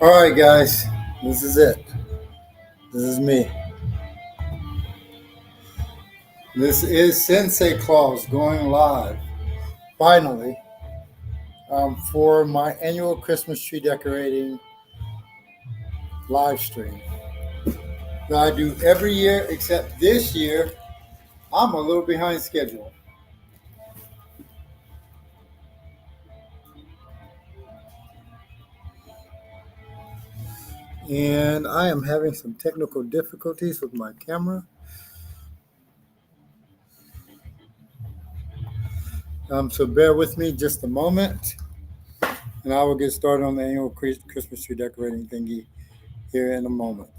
All right, guys, this is it. This is me. This is Sensei Claus going live, finally, for my annual Christmas tree decorating live stream that I do every year, except this year, I'm a little behind schedule. And I am having some technical difficulties with my camera. So bear with me just a moment, and I will get started on the annual Christmas tree decorating thingy here in a moment.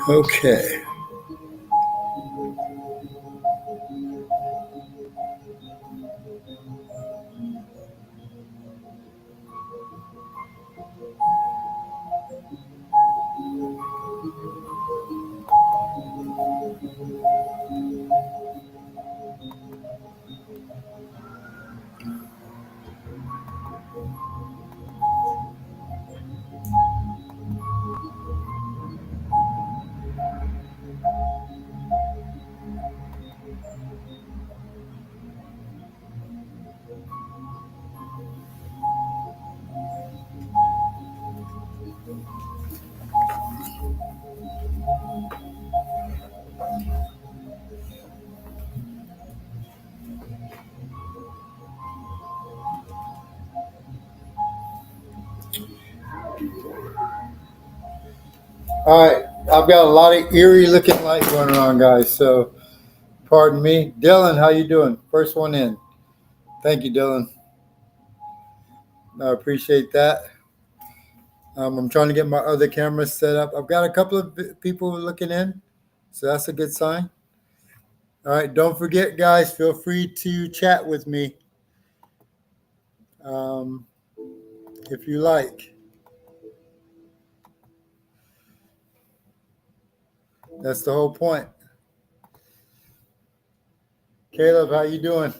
Okay. All right, I've got a lot of eerie looking light going on, guys. So, pardon me, Dylan. How you doing? First one in. Thank you, Dylan. I appreciate that. I'm trying to get my other cameras set up. I've got a couple of people looking in, so that's a good sign. All right, don't forget, guys. Feel free to chat with me um, if you like. That's the whole point. Caleb, how you doing?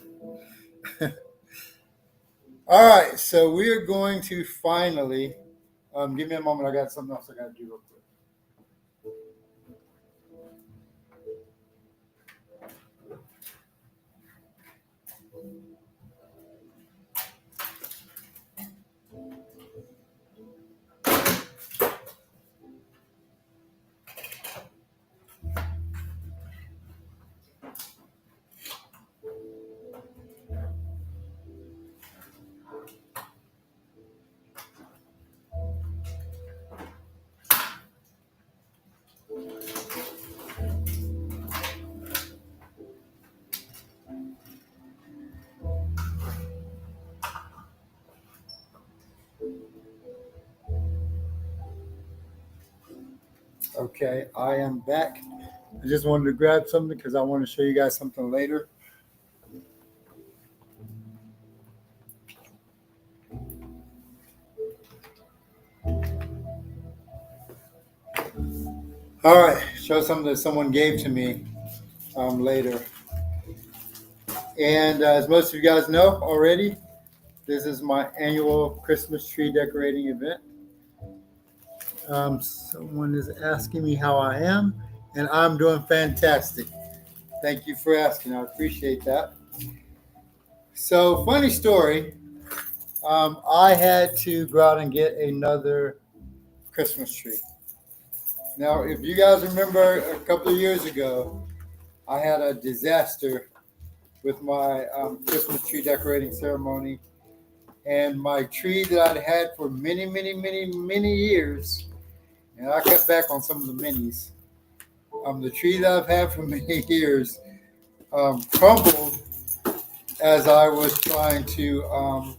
All right, so we are going to finally. Give me a moment. I got something else I got to do real quick. Okay, I am back. I just wanted to grab something because I want to show you guys something later. All right, show something that someone gave to me later. And as most of you guys know already, this is my annual Christmas tree decorating event. Someone is asking me how I am, and I'm doing fantastic. Thank you for asking. I appreciate that. So, funny story. I had to go out and get another Christmas tree. Now, if you guys remember a couple of years ago, I had a disaster with my Christmas tree decorating ceremony, and my tree that I'd had for many, many, many, many years, and I cut back on some of the minis. The tree that I've had for many years crumbled as I was trying to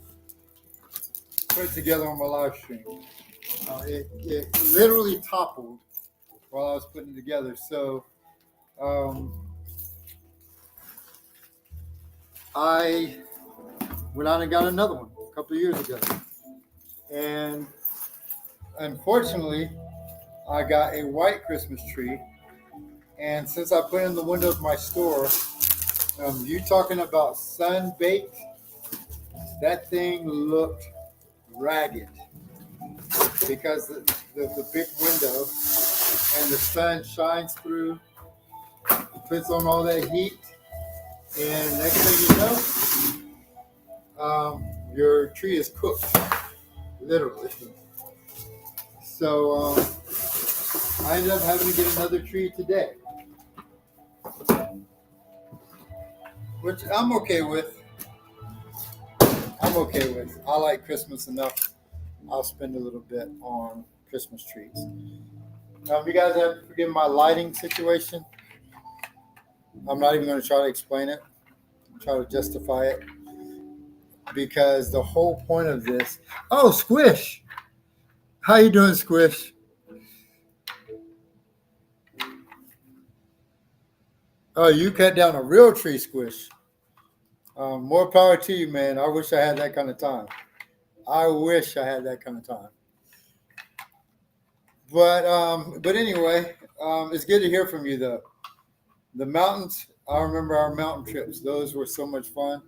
put it together on my live stream. It literally toppled while I was putting it together. So I went out and got another one a couple of years ago. And unfortunately, I got a white Christmas tree. And since I put it in the window of my store, you talking about sun baked, that thing looked ragged because the big window and the sun shines through, puts on all that heat, and next thing you know, your tree is cooked, literally. So I ended up having to get another tree today, which I'm okay with. I like Christmas enough. I'll spend a little bit on Christmas trees. You guys have to forgive my lighting situation. I'm not even going to try to explain it, try to justify it, because the whole point of this. Oh, Squish! How you doing, Squish? Oh, you cut down a real tree, Squish. More power to you, man. I wish I had that kind of time. But anyway, it's good to hear from you, though. The mountains, I remember our mountain trips. Those were so much fun,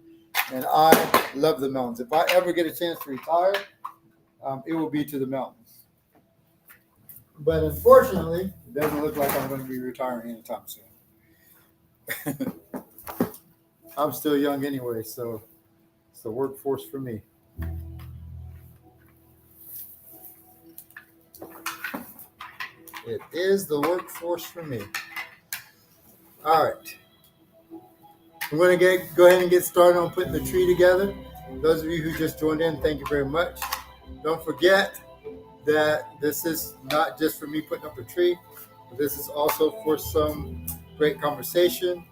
and I love the mountains. If I ever get a chance to retire, it will be to the mountains. But unfortunately, it doesn't look like I'm going to be retiring anytime soon. I'm still young anyway, so it's the workforce for me. It is the workforce for me. All right. I'm going to go ahead and get started on putting the tree together. Those of you who just joined in, thank you very much. Don't forget that this is not just for me putting up a tree, but this is also for some great conversation.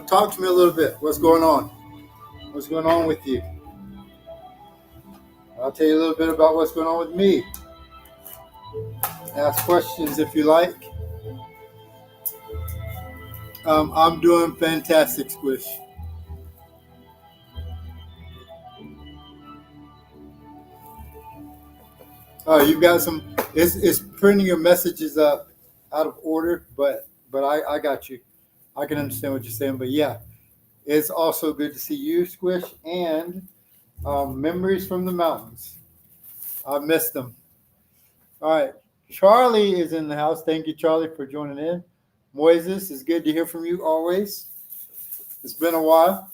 Talk to me a little bit. What's going on? What's going on with you? I'll tell you a little bit about what's going on with me. Ask questions if you like. I'm doing fantastic, Squish. Oh, you've got some. It's printing your messages up out of order, but I got you. I can understand what you're saying, but yeah, it's also good to see you, Squish, and memories from the mountains. I missed them. All right, Charlie is in the house. Thank you, Charlie, for joining in. Moises, it's good to hear from you always. It's been a while.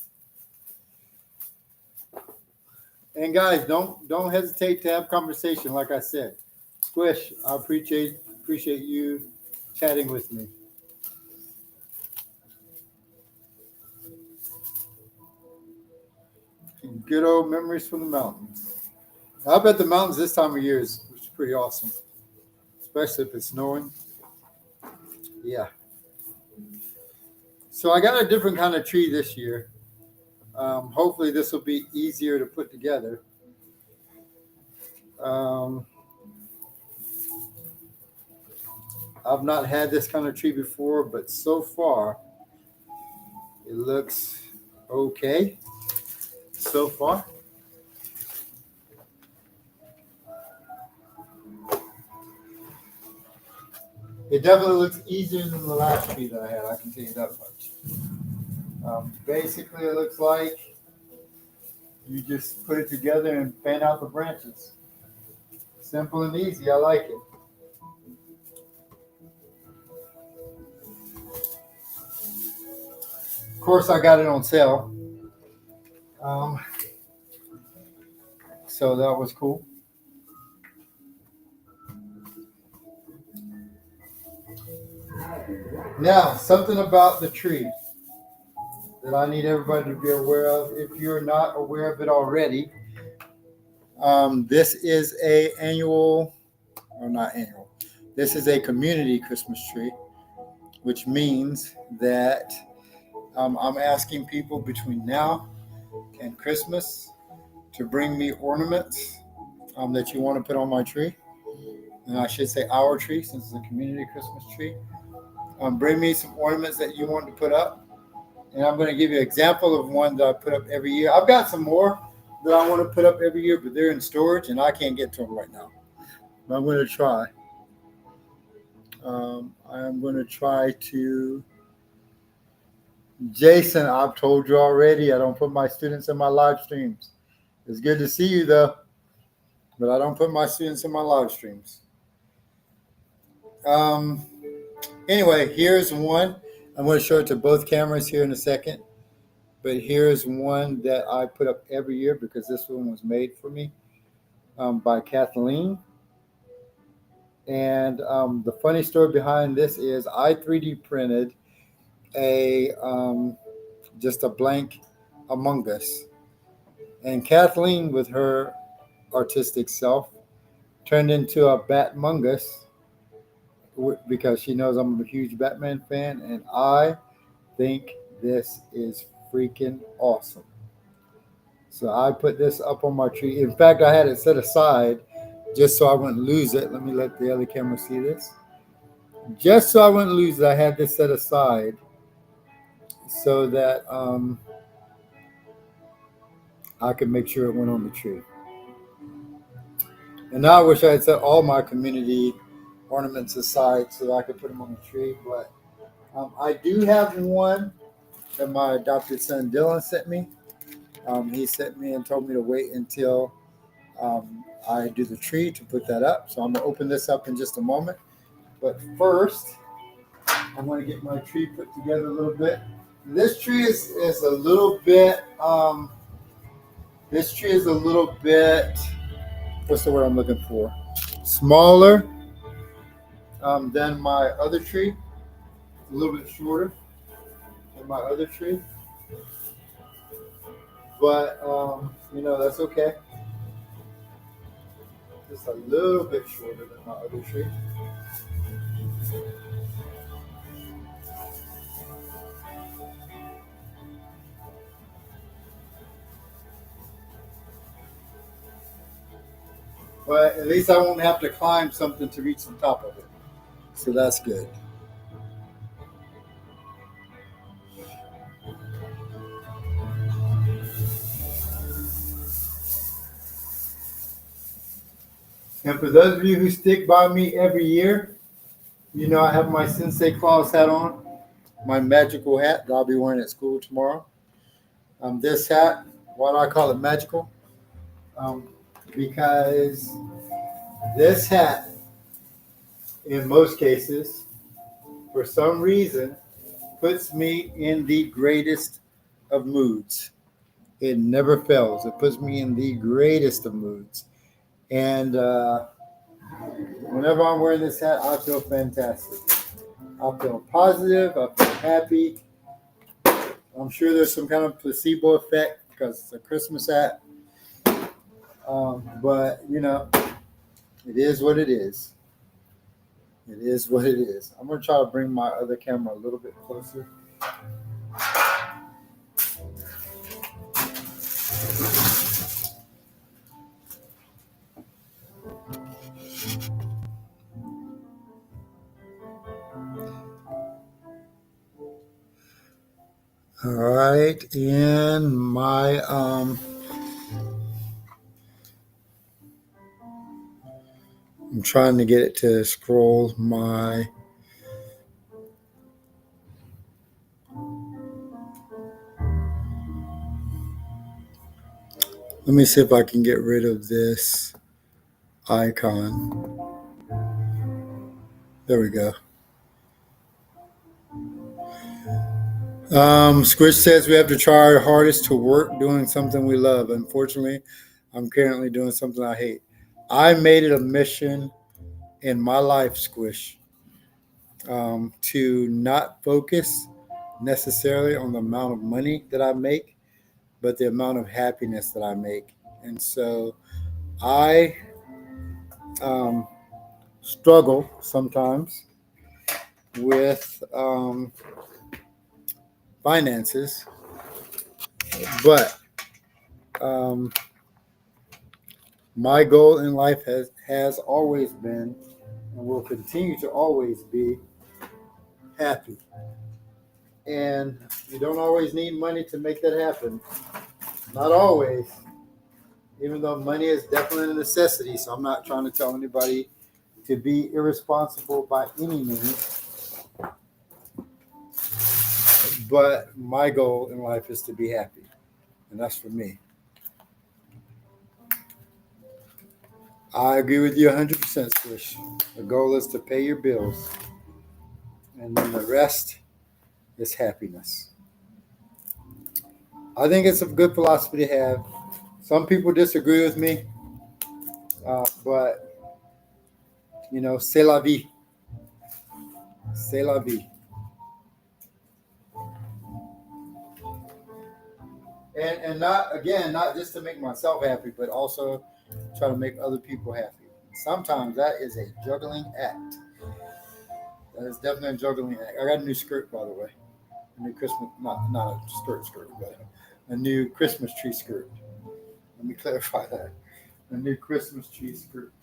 And guys, don't hesitate to have conversation. Like I said, Squish, I appreciate you chatting with me. Good old memories from the mountains. I bet the mountains this time of year is pretty awesome, especially if it's snowing. Yeah. So I got a different kind of tree this year. Hopefully this will be easier to put together. I've not had this kind of tree before, but so far it looks okay. So far. It definitely looks easier than the last tree that I had, I can tell you that much. Basically, it looks like you just put it together and fan out the branches. Simple and easy. I like it. Of course, I got it on sale. So that was cool. Now, something about the tree that I need everybody to be aware of. If you're not aware of it already, this is a annual, or not annual. This is a community Christmas tree, which means that I'm asking people between now and Christmas to bring me ornaments that you want to put on my tree. And I should say our tree since it's a community Christmas tree. Bring me some ornaments that you want to put up. And I'm going to give you an example of one that I put up every year. I've got some more that I want to put up every year, but they're in storage and I can't get to them right now. But I'm going to try. I'm going to try to. Jason, I've told you already, I don't put my students in my live streams. It's good to see you though, but I don't put my students in my live streams. Anyway, here's one. I'm going to show it to both cameras here in a second. But here's one that I put up every year because this one was made for me by Kathleen. And the funny story behind this is I 3D printed a just a blank Among Us. And Kathleen, with her artistic self, turned into a Batmongus because she knows I'm a huge Batman fan, and I think this is freaking awesome. So I put this up on my tree. In fact, I had it set aside just so I wouldn't lose it. Let me let the other camera see this. Just so I wouldn't lose it, I had this set aside so that I could make sure it went on the tree. And now I wish I had set all my community ornaments aside so that I could put them on the tree. But I do have one that my adopted son Dylan sent me. He sent me and told me to wait until I do the tree to put that up. So I'm going to open this up in just a moment. But first, I'm going to get my tree put together a little bit. This tree is a little bit, what's the word I'm looking for? Smaller than my other tree. A little bit shorter than my other tree. But, that's okay. Just a little bit shorter than my other tree. But at least I won't have to climb something to reach the top of it. So that's good. And for those of you who stick by me every year, I have my Sensei Claus hat on, my magical hat that I'll be wearing at school tomorrow. This hat, why do I call it magical? Because this hat, in most cases, for some reason, puts me in the greatest of moods. It never fails. It puts me in the greatest of moods. And whenever I'm wearing this hat, I feel fantastic. I feel positive. I feel happy. I'm sure there's some kind of placebo effect because it's a Christmas hat. But, it is what it is. It is what it is. I'm going to try to bring my other camera a little bit closer. All right, and my I'm trying to get it to scroll my let me see if I can get rid of this icon. There we go. Squish says we have to try our hardest to work doing something we love. Unfortunately, I'm currently doing something I hate. I made it a mission in my life, Squish. to not focus necessarily on the amount of money that I make, but the amount of happiness that I make. And so I um, struggle sometimes with finances, but um, my goal in life has always been and will continue to always be happy. And you don't always need money to make that happen. Not always, even though money is definitely a necessity. So I'm not trying to tell anybody to be irresponsible by any means. But my goal in life is to be happy. And that's for me. I agree with you 100%, Swish. The goal is to pay your bills. And then the rest is happiness. I think it's a good philosophy to have. Some people disagree with me, but c'est la vie. C'est la vie. And not just to make myself happy, but also try to make other people happy. Sometimes that is a juggling act. That is definitely a juggling act. I got a new skirt, by the way. A new Christmas, not a skirt, but a new Christmas tree skirt. Let me clarify that. A new Christmas tree skirt.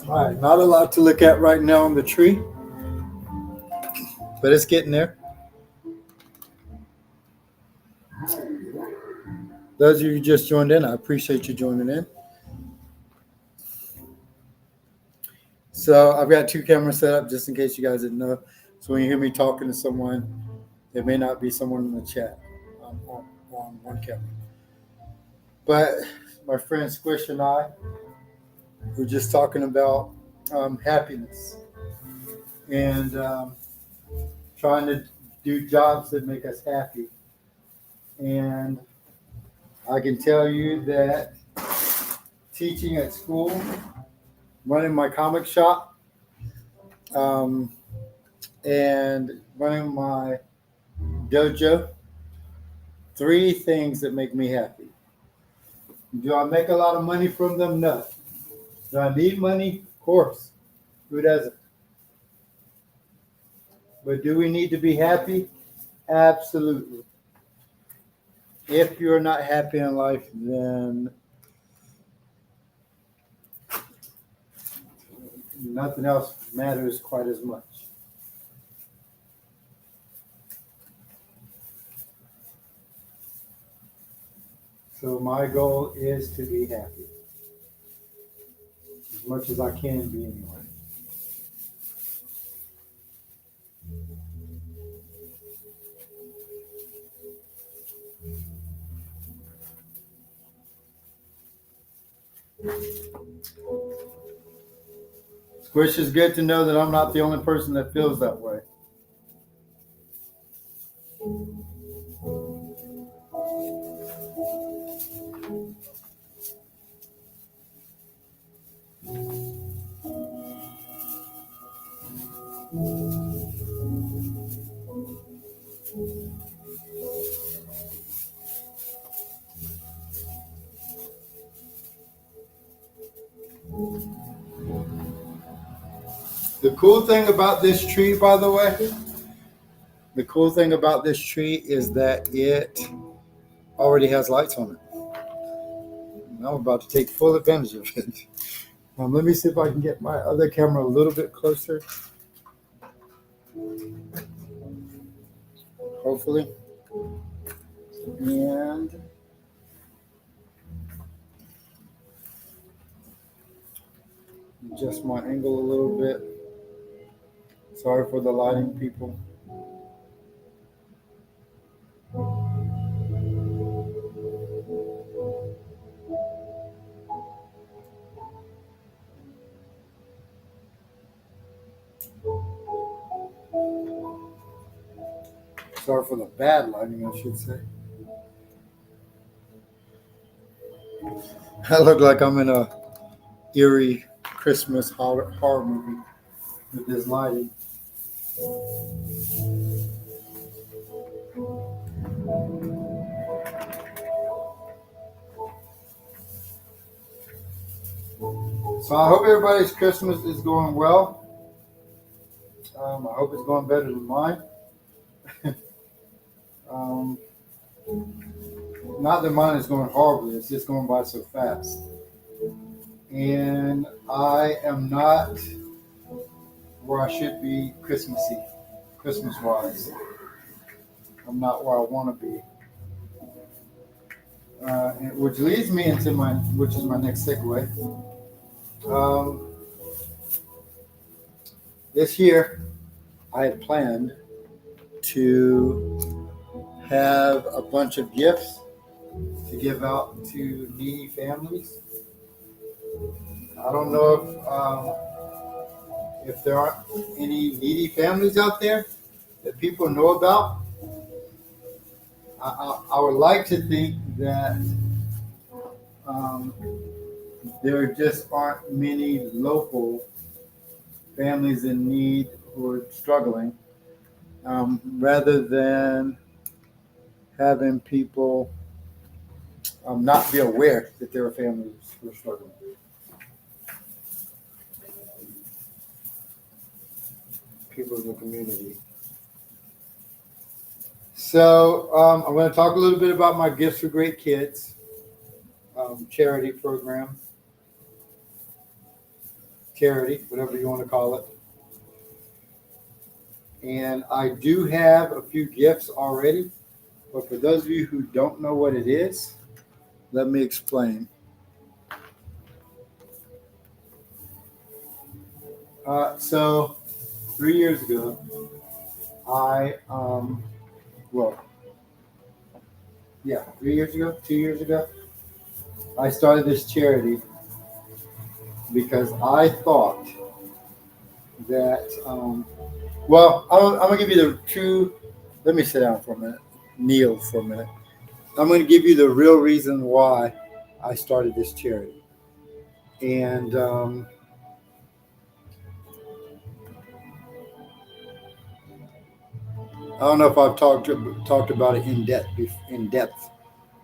All right, not a lot to look at right now on the tree, but it's getting there. Those of you who just joined in, I appreciate you joining in. So I've got two cameras set up just in case you guys didn't know. So when you hear me talking to someone, there may not be someone in the chat on one camera. But my friend Squish and I were just talking about happiness and trying to do jobs that make us happy. And I can tell you that teaching at school, running my comic shop, and running my dojo, three things that make me happy. Do I make a lot of money from them? No. Do I need money? Of course. Who doesn't? But do we need to be happy? Absolutely. If you're not happy in life, then nothing else matters quite as much. So my goal is to be happy. As much as I can be anyway. Which is good to know that I'm not the only person that feels that way. The cool thing about this tree, by the way, the cool thing about this tree is that it already has lights on it. And I'm about to take full advantage of it. Let me see if I can get my other camera a little bit closer. Hopefully. And Adjust my angle a little bit. Sorry for the lighting, people. Sorry for the bad lighting, I should say. I look like I'm in a eerie Christmas horror movie with this lighting. So I hope everybody's Christmas is going well. I hope it's going better than mine. um, Not that mine is going horribly, it's just going by so fast. And I am not where I should be Christmas wise. I'm not where I want to be. Which leads me into which is my next segue. This year, I had planned to have a bunch of gifts to give out to needy families. I don't know if there aren't any needy families out there that people know about. I would like to think that there just aren't many local families in need who are struggling, rather than having people not be aware that there are families who are struggling. People in the community. So I'm going to talk a little bit about my Gifts for Great Kids charity program. Charity, whatever you want to call it. And I do have a few gifts already, but for those of you who don't know what it is, let me explain. So 3 years ago, 3 years ago, 2 years ago, I started this charity because I thought that, I'm going to give you the true, let me sit down for a minute, kneel for a minute. I'm going to give you the real reason why I started this charity. And I don't know if I've talked about it in depth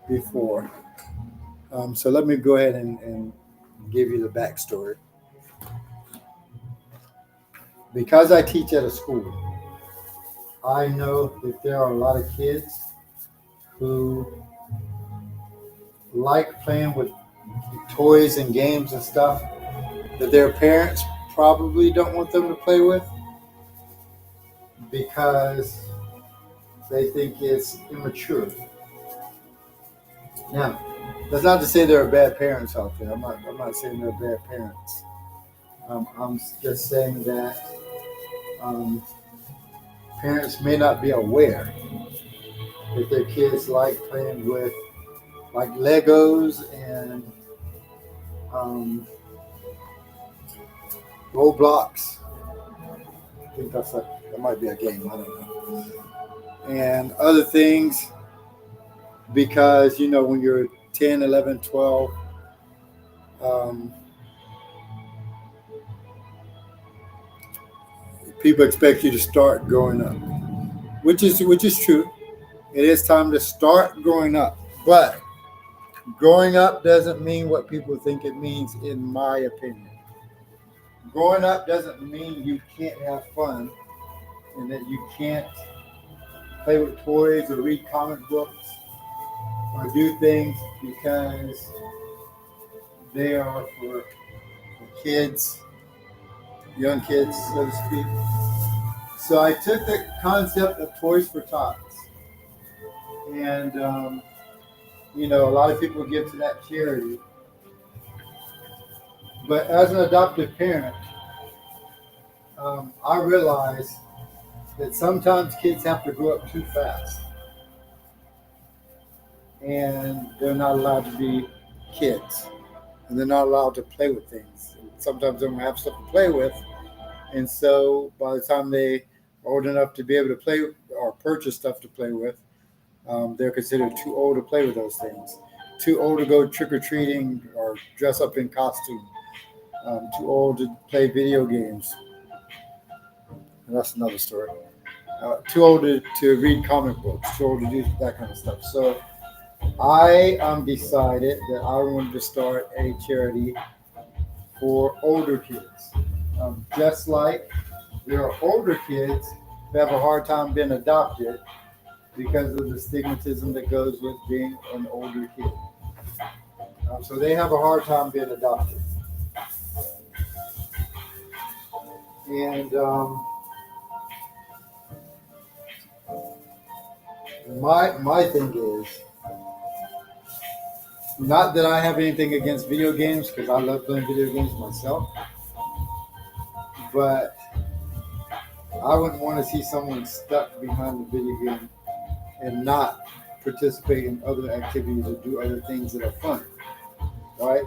before. So let me go ahead and give you the backstory. Because I teach at a school, I know that there are a lot of kids who like playing with toys and games and stuff that their parents probably don't want them to play with because they think it's immature. Now, that's not to say there are bad parents out there. I'm not saying there are bad parents. I'm just saying that parents may not be aware that their kids like playing with like Legos and Roblox. I think that might be a game. I don't know. And other things because, when you're 10, 11, 12, people expect you to start growing up, which is true. It is time to start growing up, but growing up doesn't mean what people think it means, in my opinion. Growing up doesn't mean you can't have fun and that you can't play with toys or read comic books or do things because they are for kids, young kids, so to speak. So I took the concept of Toys for Tots, and a lot of people give to that charity, But as an adoptive parent, I realize that sometimes kids have to grow up too fast, and they're not allowed to be kids, and they're not allowed to play with things. Sometimes they don't have stuff to play with, and so by the time they are old enough to be able to play or purchase stuff to play with, they're considered too old to play with those things, too old to go trick or treating or dress up in costume, too old to play video games. And that's another story. Too old to read comic books, too old to do that kind of stuff. So I decided that I wanted to start a charity for older kids. Just like there are older kids who have a hard time being adopted because of the stigmatism that goes with being an older kid. So they have a hard time being adopted. And my thing is, not that I have anything against video games, because I love playing video games myself, but I wouldn't want to see someone stuck behind the video game and not participate in other activities or do other things that are fun, right?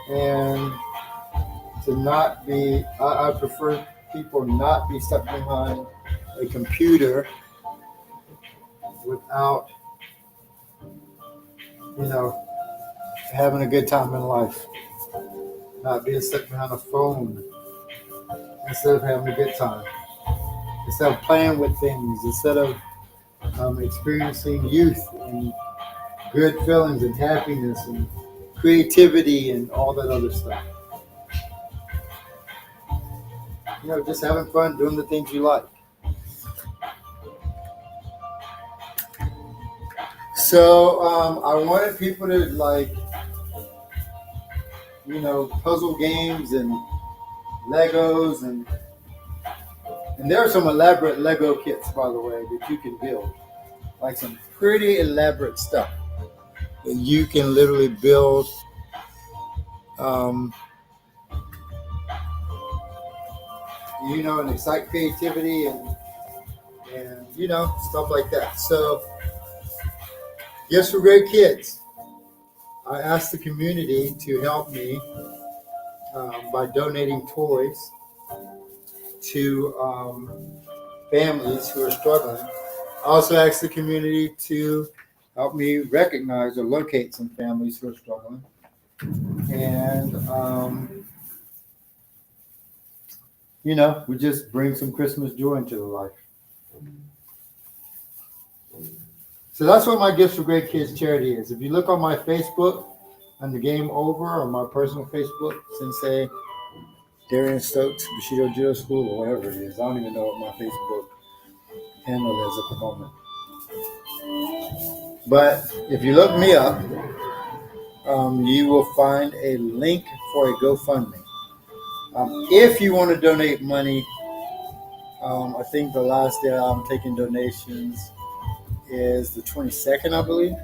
And to not be, I prefer people not be stuck behind a computer without, having a good time in life. Not being stuck behind a phone instead of having a good time. Instead of playing with things, instead of experiencing youth and good feelings and happiness and creativity and all that other stuff. Just having fun, doing the things you like. So I wanted people to puzzle games and Legos and there are some elaborate Lego kits, by the way, that you can build. Like some pretty elaborate stuff that you can literally build. And excite creativity and stuff like that. So, Gifts for Great Kids. I asked the community to help me by donating toys to families who are struggling. I also asked the community to help me recognize or locate some families who are struggling. And, we just bring some Christmas joy into their life. So that's what my Gifts for Great Kids charity is. If you look on my Facebook, on the Game Over, or my personal Facebook, Sensei Darian Stokes, Bushido Judo School, or whatever it is. I don't even know what my Facebook handle is at the moment. But if you look me up, you will find a link for a GoFundMe. If you want to donate money, I think the last day I'm taking donations is the 22nd, I believe.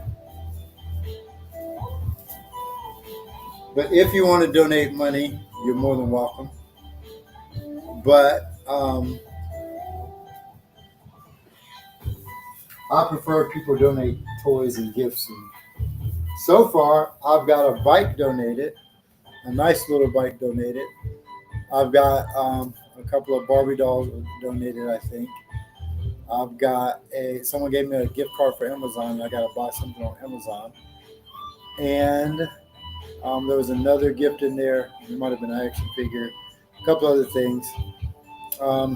But if you want to donate money, you're more than welcome. But I prefer people donate toys and gifts. And so far, I've got a bike donated, a nice little bike donated. I've got a couple of Barbie dolls donated, I think. I've got someone gave me a gift card for Amazon. I got to buy something on Amazon. And there was another gift in there. It might have been an action figure, a couple other things.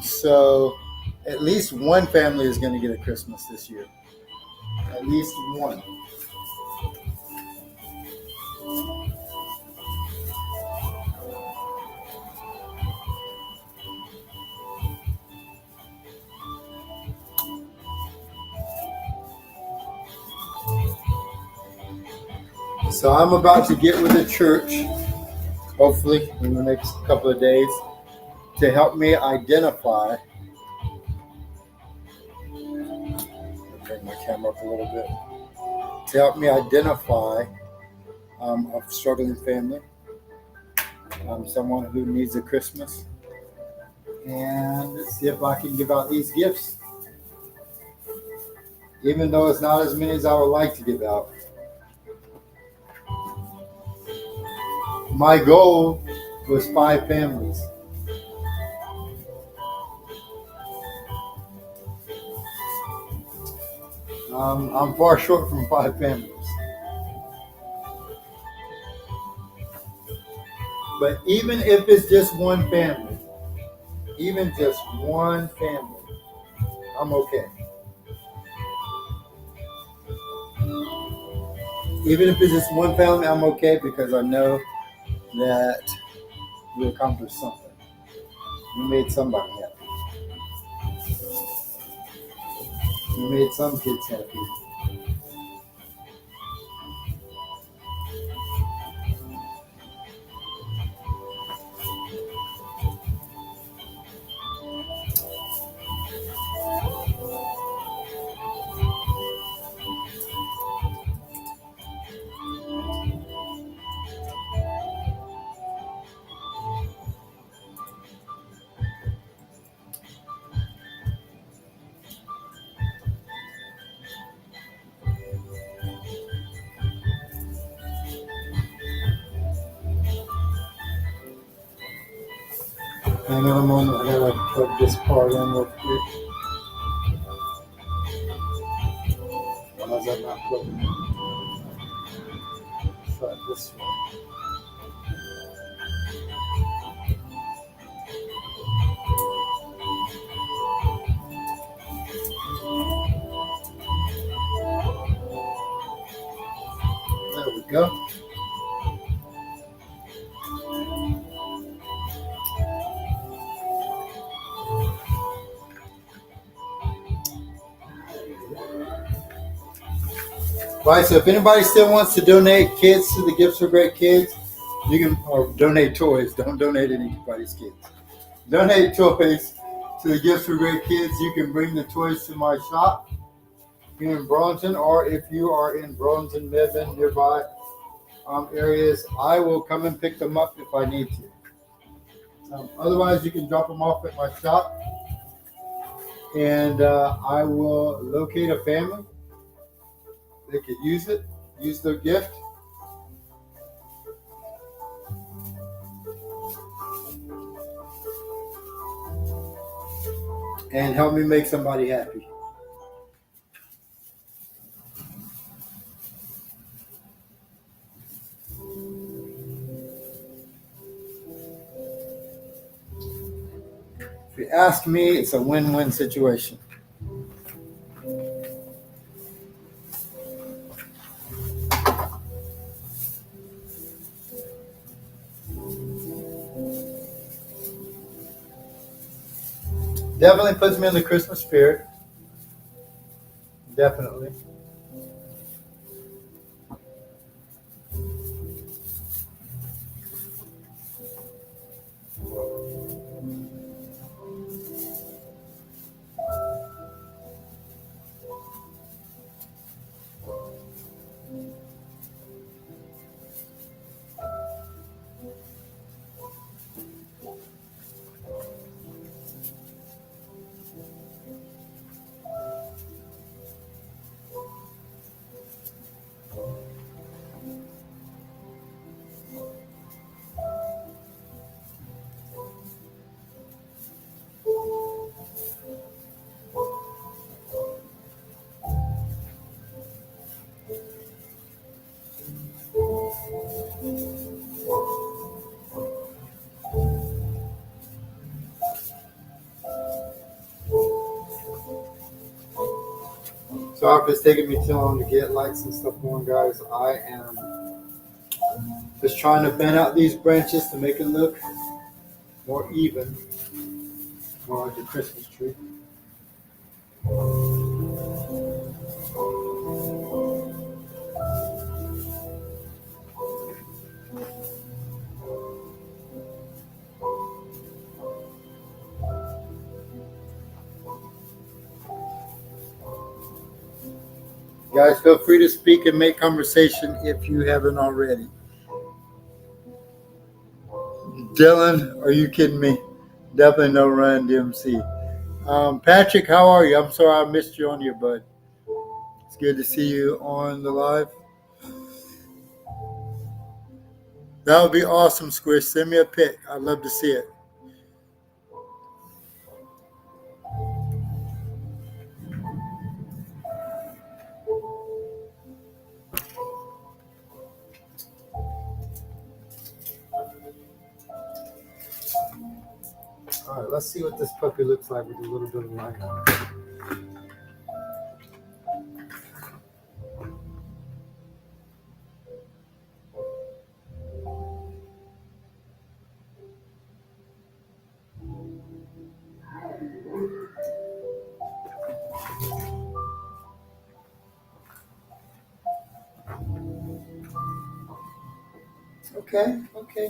So at least one family is going to get a Christmas this year. At least one. So I'm about to get with the church, hopefully in the next couple of days, to help me identify. I'll bring my camera up a little bit. To help me identify I'm a struggling family. I'm someone who needs a Christmas. And let's see if I can give out these gifts, even though it's not as many as I would like to give out. My goal was 5 families. I'm far short from 5 families. But even if it's just one family, even just one family, I'm okay. Even if it's just one family, I'm okay because I know that we accomplished something. We made somebody happy. We made some kids happy. Hang on a moment, I gotta plug this part in real quick. Why is that not plugging in? Try it this way. There we go. Right, so if anybody still wants to donate kids to the Gifts for Great Kids, you can, or donate toys. Don't donate anybody's kids. Donate toys to the Gifts for Great Kids. You can bring the toys to my shop here in Burlington, or if you are in Burlington, Midland, nearby areas, I will come and pick them up if I need to. Otherwise, you can drop them off at my shop, and I will locate a family. They could use it, use their gift. And help me make somebody happy. If you ask me, it's a win-win situation. Definitely puts me in the Christmas spirit. Definitely. Sorry if it's taking me too long to get lights and stuff going, guys. I am just trying to bend out these branches to make it look more even, more like a Christmas tree. Guys, feel free to speak and make conversation if you haven't already. Dylan, are you kidding me? Definitely no Run DMC. Patrick, how are you? I'm sorry I missed you on here, bud. It's good to see you on the live. That would be awesome, Squish. Send me a pic. I'd love to see it. All right, let's see what this puppy looks like with a little bit of light on it. Okay,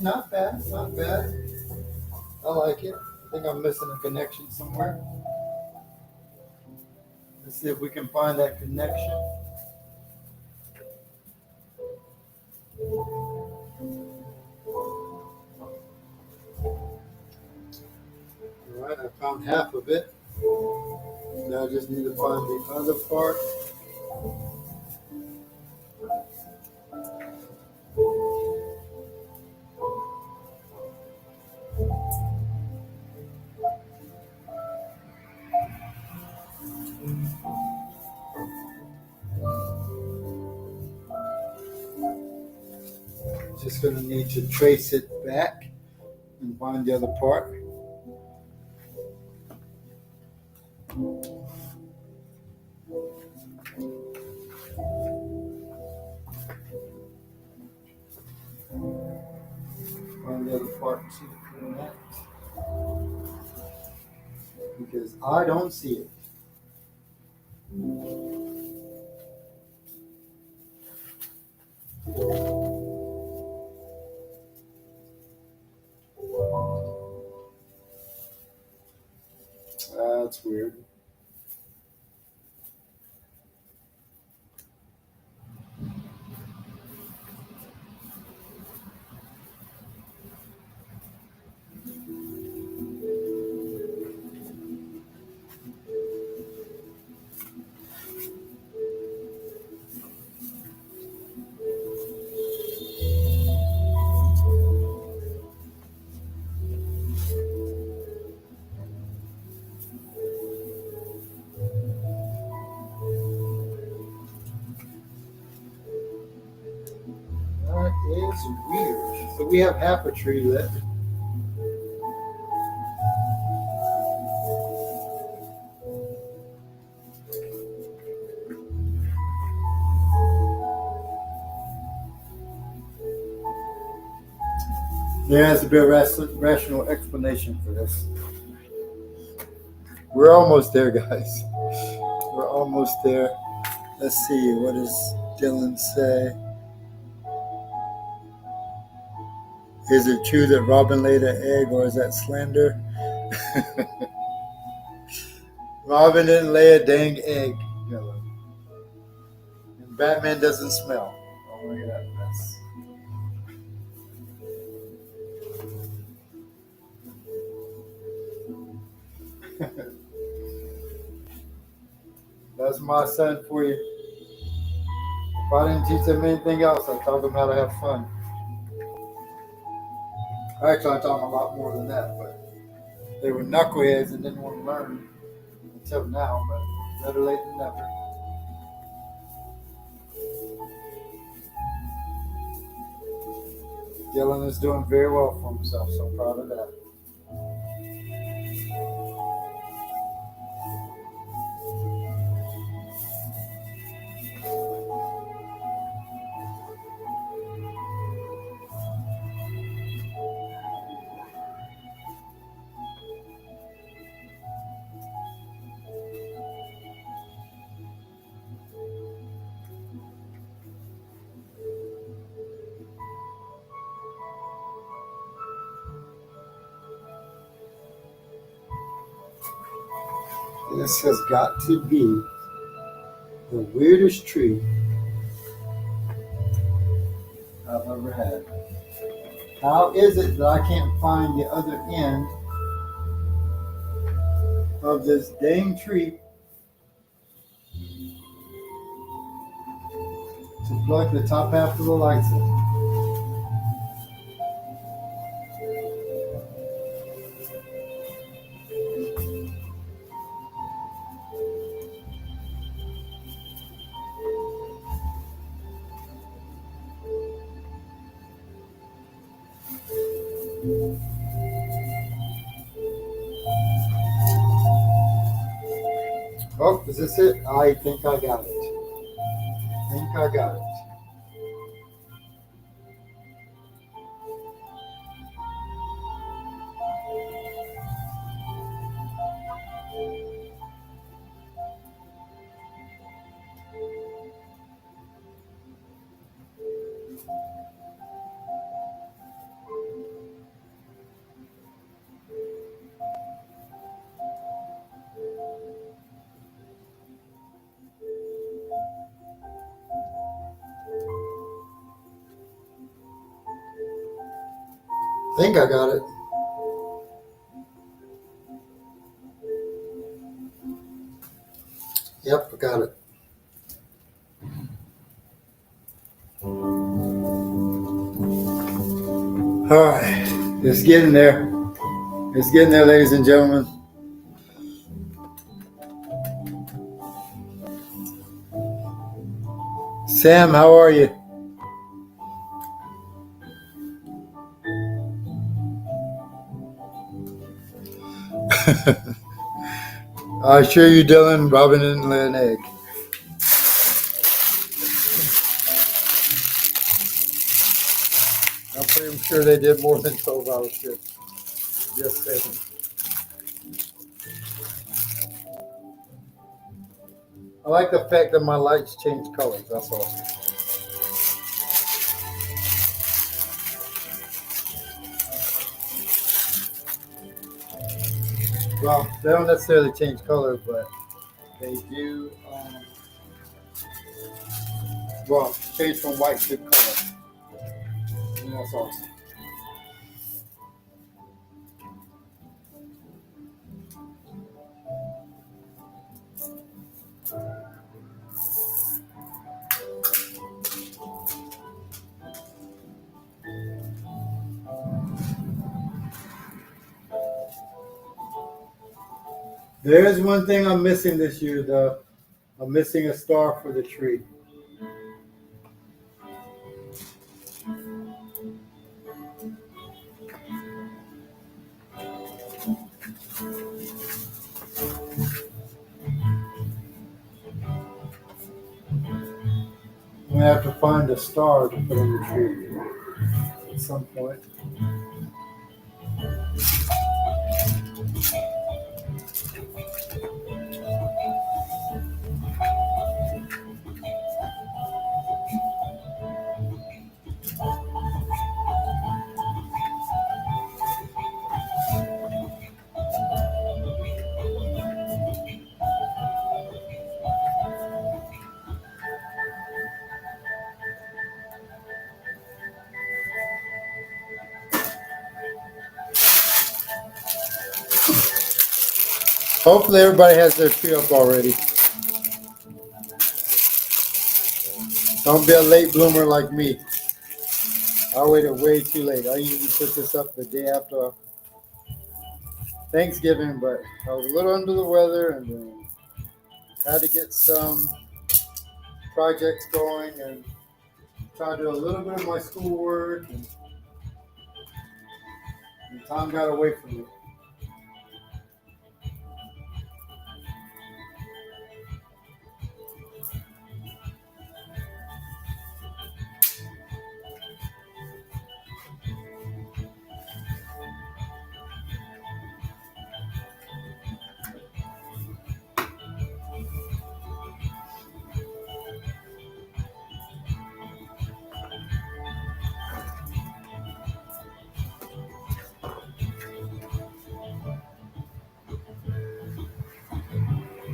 not bad, not bad. I like it. I think I'm missing a connection somewhere. Let's see if we can find that connection. All right, I found half of it. Now I just need to find the other part. Just going to need to trace it back and find the other part. Find the other part and see the connect. Because I don't see it. That's weird. That is weird. So we have half a tree left. There has to be a rational explanation for this. We're almost there, guys. We're almost there. Let's see. What does Dylan say? Is it true that Robin laid an egg, or is that slander? Robin didn't lay a dang egg, Dylan. And Batman doesn't smell. Oh, look at that mess. That's my son for you. If I didn't teach them anything else, I taught them how to have fun. Actually, I taught them a lot more than that, but they were knuckleheads and didn't want to learn until now, but better late than never. Dylan is doing very well for himself, so proud of that. This has got to be The weirdest tree I've ever had. How is it that I can't find the other end of this dang tree to plug the top half of the lights in? Oh, is this it? I think I got it. I think I got it. I think I got it. Yep, I got it. All right, it's getting there. It's getting there, ladies and gentlemen. Sam, how are you? I assure you, Dylan, Robin didn't lay an egg. I'm pretty sure they did more than 12-hour shifts. Just saying. I like the fact that my lights change colors. That's all. Well, they don't necessarily change colors, but they do. Well, change from white to color. And that's awesome. There is one thing I'm missing this year, though. I'm missing a star for the tree. I'm gonna have to find a star to put on the tree at some point. Hopefully everybody has their tree up already. Don't be a late bloomer like me. I waited way too late. I usually put this up the day after Thanksgiving, but I was a little under the weather and had to get some projects going and try to do a little bit of my schoolwork, and time got away from me.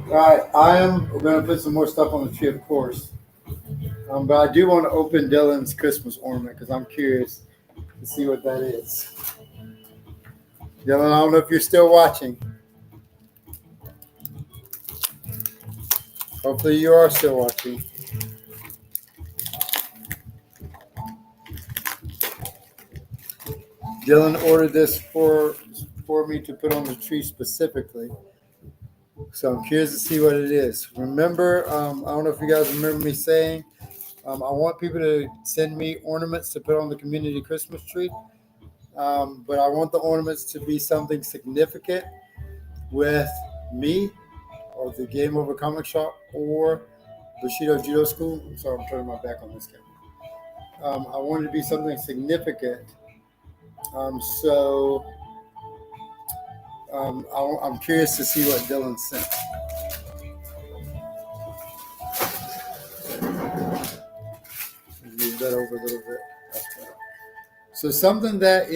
All right, I am going to put some more stuff on the tree, of course. But I do want to open Dylan's Christmas ornament because I'm curious to see what that is. Dylan, I don't know if you're still watching. Hopefully, you are still watching. Dylan ordered this for me to put on the tree specifically. So I'm curious to see what it is. Remember, I don't know if you guys remember me saying, I want people to send me ornaments to put on the community Christmas tree. But I want the ornaments to be something significant with me or the Game Over Comic Shop or Bushido Judo School. I'm sorry, I'm turning my back on this camera. I want it to be something significant. I'm curious to see what Dylan sent. Move that over a little bit. So something that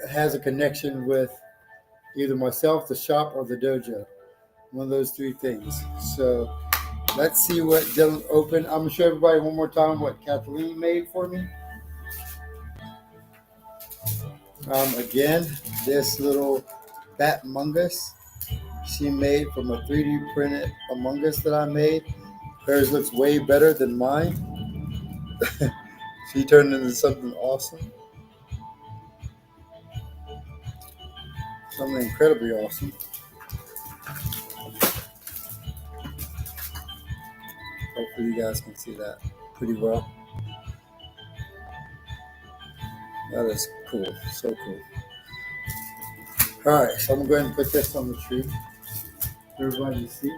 has a connection with either myself, the shop, or the dojo. One of those three things. So let's see what Dylan opened. I'm going to show everybody one more time what Kathleen made for me. Again, this little Bat Mungus she made from a 3D printed Among Us that I made. Hers looks way better than mine. She turned into something awesome. Something incredibly awesome. Hopefully you guys can see that pretty well. That is cool. So cool. Alright, so I'm going to put this on the tree for everybody to see.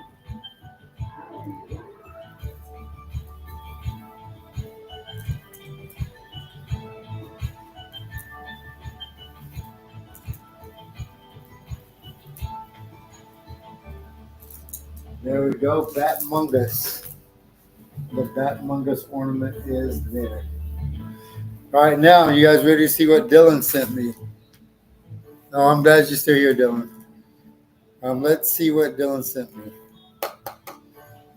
There we go, Bat Mungus. The Bat Mungus ornament is there. All right, now you guys ready to see what Dylan sent me? Oh, I'm glad you're still here, Dylan. Let's see what Dylan sent me.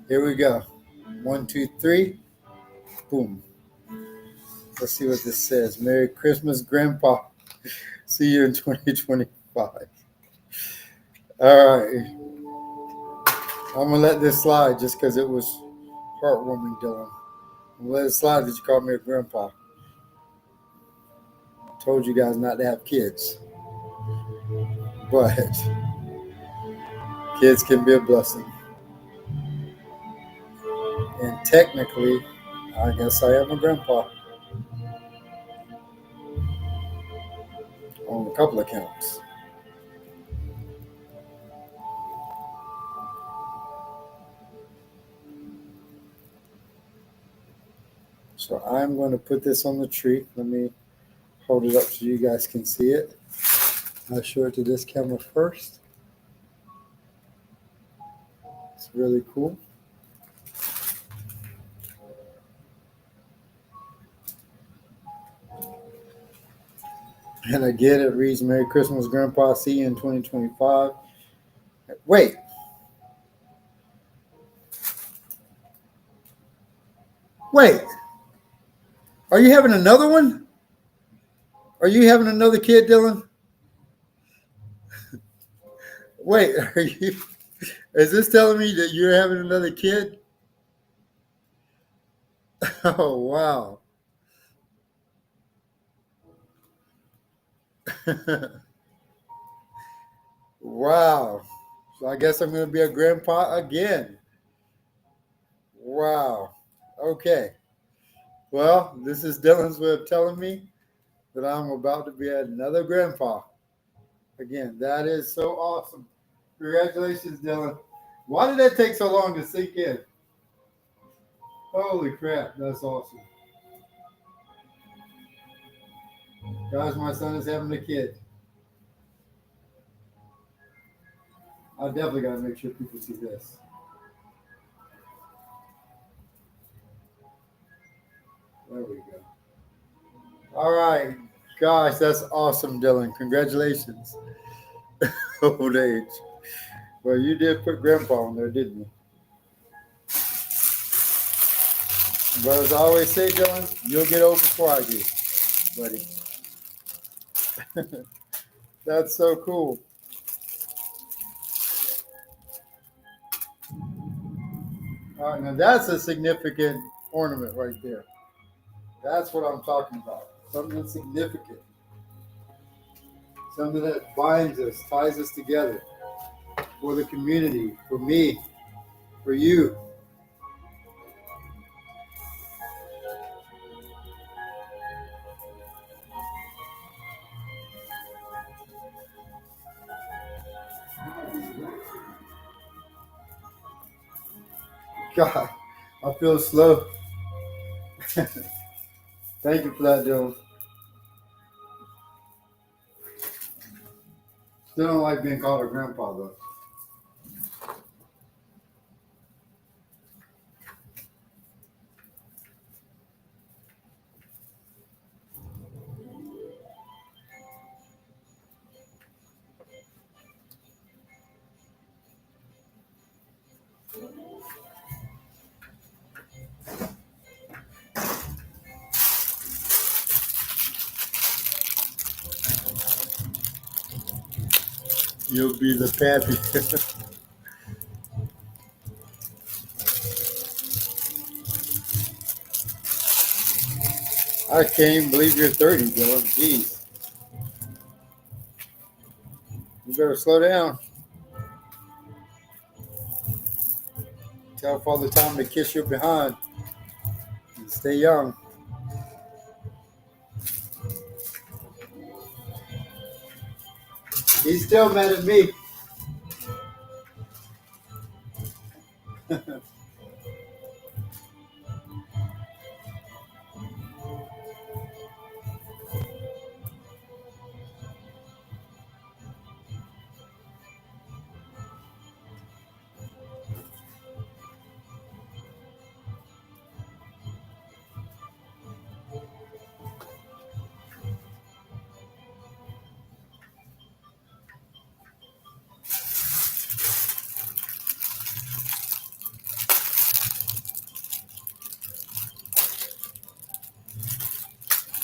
Here we go. 1, 2, 3. Boom. Let's see what this says. Merry Christmas, Grandpa. See you in 2025. All right. I'm going to let this slide just because it was heartwarming, Dylan. I'm going to let it slide that you called me a grandpa. I told you guys not to have kids. But kids can be a blessing. And technically, I guess I am a grandpa. On a couple of counts. So I'm going to put this on the tree. Let me hold it up so you guys can see it. I'll show it to this camera first. It's really cool. And again, it reads, Merry Christmas, Grandpa. See you in 2025. Wait. Wait. Are you having another one? Are you having another kid, Dylan? Wait, is this telling me that you're having another kid? Oh, wow. Wow. So I guess I'm going to be a grandpa again. Wow. Okay. Well, this is Dylan's way of telling me that I'm about to be another grandpa. Again, that is so awesome. Congratulations, Dylan. Why did that take so long to sink in? Holy crap, that's awesome. Guys, my son is having a kid. I definitely got to make sure people see this. There we go. All right, gosh, that's awesome, Dylan. Congratulations. Old age. Well, you did put Grandpa on there, didn't you? But as I always say, Dylan, you'll get old before I do, buddy. That's so cool. All right, now that's a significant ornament right there. That's what I'm talking about. Something that's significant. Something that binds us, ties us together for the community, for me, for you. God, I feel slow. Thank you for that, Dylan. Still don't like being called a grandpa, though. You'll be the pappy. I can't even believe you're 30, Dylan. Jeez. You better slow down. Tell Father Tom to kiss your behind and stay young. He's still mad at me.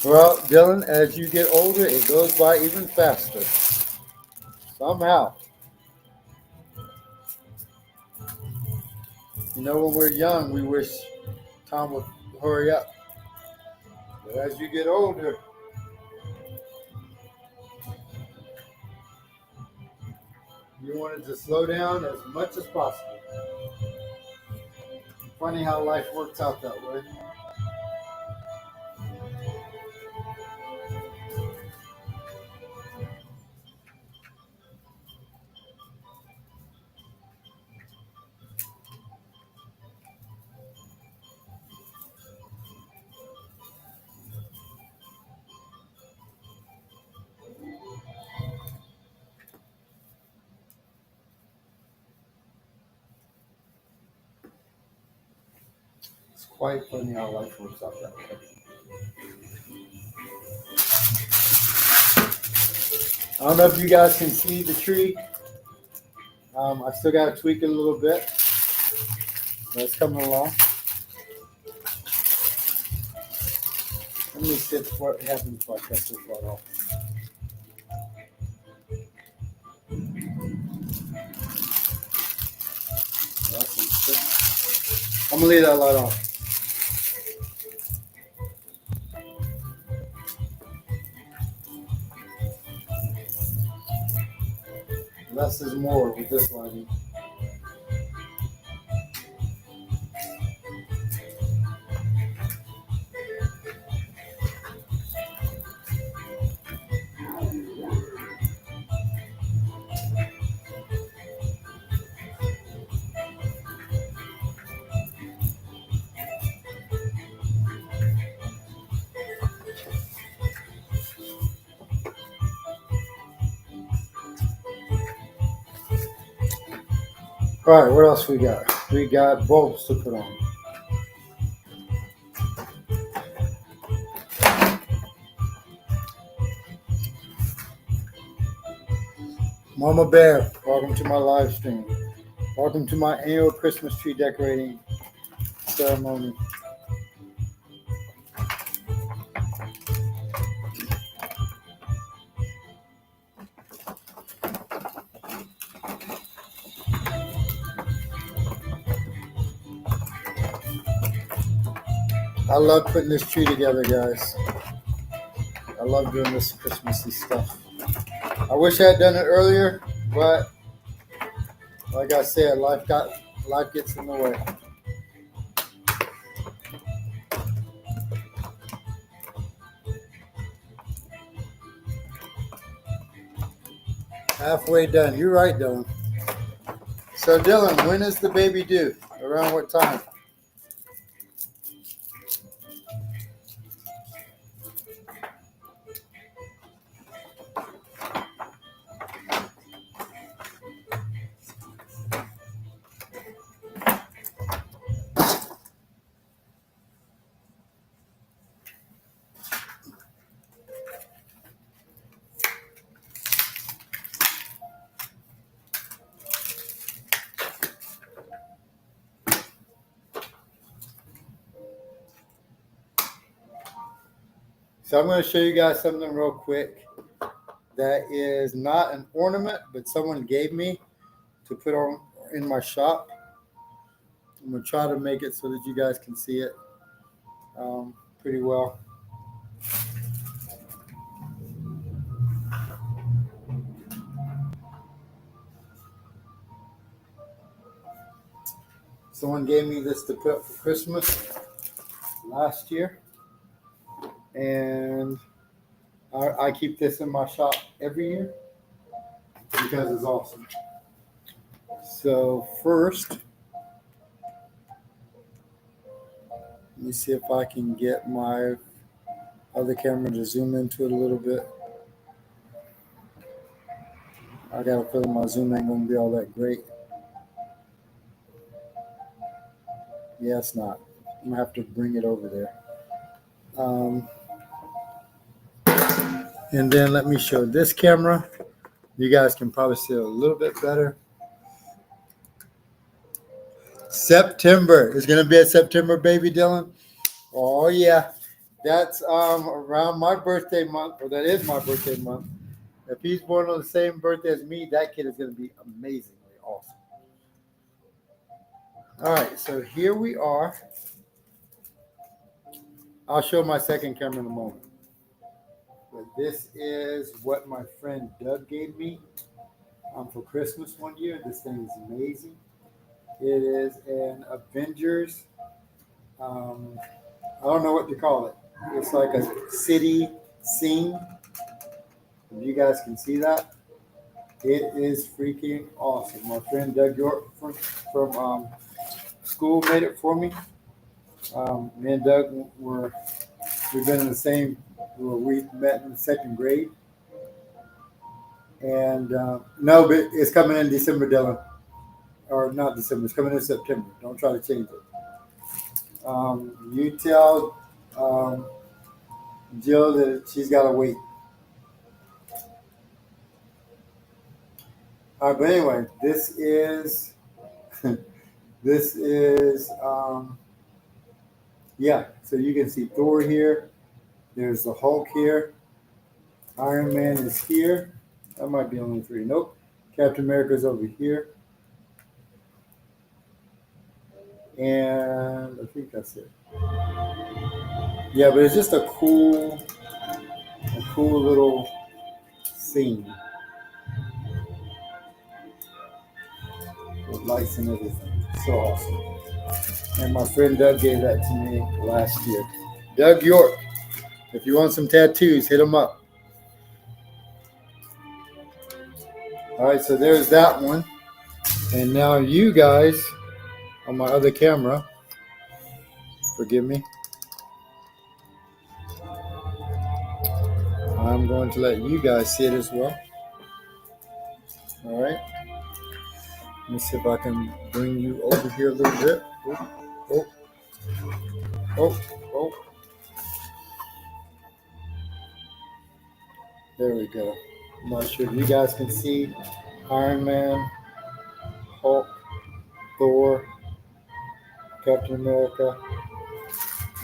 Well, Dylan, as you get older, it goes by even faster. Somehow. You know, when we're young, we wish time would hurry up. But as you get older, you want it to slow down as much as possible. Funny how life works out that way. It's quite funny how life works out that way. I don't know if you guys can see the tree. I still got to tweak it a little bit. But it's coming along. Let me see what happens if I cut this right off. I'm going to leave that light on. Less is more with this lighting. All right, what else we got? We got bulbs to put on. Mama Bear, welcome to my live stream. Welcome to my annual Christmas tree decorating ceremony. I love putting this tree together, guys. I love doing this Christmassy stuff. I wish I had done it earlier, but like I said, life gets in the way. Halfway done. You're right, Dylan. So, Dylan, when is the baby due? Around what time? So I'm going to show you guys something real quick that is not an ornament, but someone gave me to put on in my shop. I'm going to try to make it so that you guys can see it pretty well. Someone gave me this to put up for Christmas last year. And I keep this in my shop every year because it's awesome. So first, let me see if I can get my other camera to zoom into it a little bit. I got a feeling my zoom ain't going to be all that great. Yeah, it's not. I'm going to have to bring it over there. And then let me show this camera. You guys can probably see it a little bit better. September. It's going to be a September baby, Dylan. Oh, yeah. That's around my birthday month, or that is my birthday month. If he's born on the same birthday as me, that kid is going to be amazingly awesome. All right, so here we are. I'll show my second camera in a moment. But this is what my friend Doug gave me for Christmas one year. This thing is amazing. It is an Avengers. I don't know what to call it. It's like a city scene. If you guys can see that, it is freaking awesome. My friend Doug York from school made it for me. Me and Doug we've been in the same. We met in the second grade. And no, but it's coming in December, Dylan. Or not December. It's coming in September. Don't try to change it. You tell Jill that she's got to wait. All right, but anyway, this is yeah. So you can see Thor here. There's the Hulk here. Iron Man is here. That might be only three. Nope. Captain America's over here. And I think that's it. Yeah, but it's just a cool little scene with lights and everything. So awesome. And my friend Doug gave that to me last year. Doug York. If you want some tattoos, hit him up. All right, so there's that one. And now you guys on my other camera, forgive me. I'm going to let you guys see it as well. All right. Let me see if I can bring you over here a little bit. Oh. There we go. I'm not sure if you guys can see. Iron Man, Hulk, Thor, Captain America,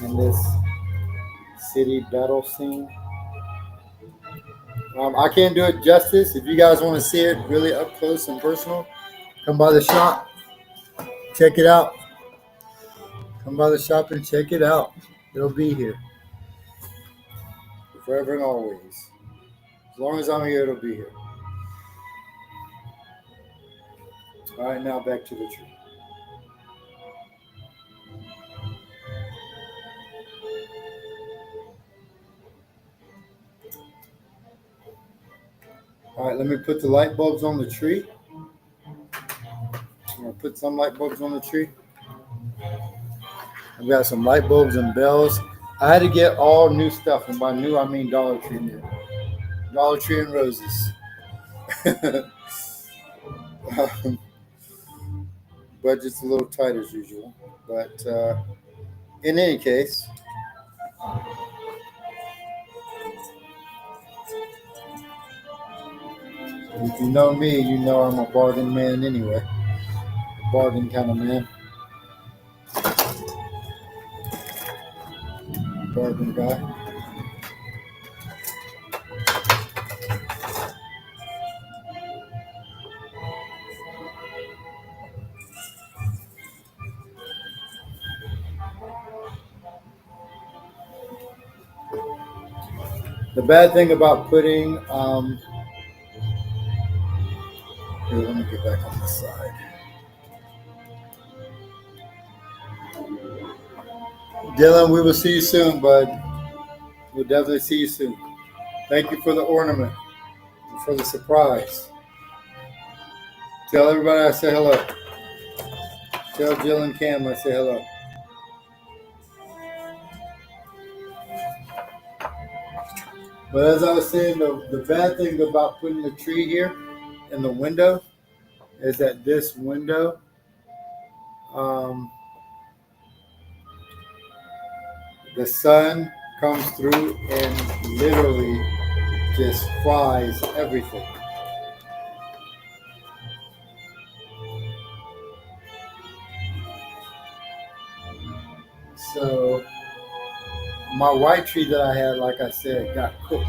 and this city battle scene. I can't do it justice. If you guys want to see it really up close and personal, come by the shop, check it out. Come by the shop and check it out. It'll be here forever and always. As long as I'm here, it'll be here. All right, now back to the tree. All right, let me put the light bulbs on the tree. I'm gonna put some light bulbs on the tree. I've got some light bulbs and bells. I had to get all new stuff, and by new I mean Dollar Tree new. Dollar Tree and roses. Budget's a little tight as usual, but in any case, if you know me, you know I'm a bargain man anyway. Bargain kind of man. Bargain guy. The bad thing about putting, here, let me get back on this side. Dylan, we will see you soon, bud. We'll definitely see you soon. Thank you for the ornament and for the surprise. Tell everybody I say hello. Tell Jill and Cam I say hello. But as I was saying, the bad thing about putting the tree here in the window is that this window, the sun comes through and literally just fries everything. So my white tree that I had, like I said, got cooked.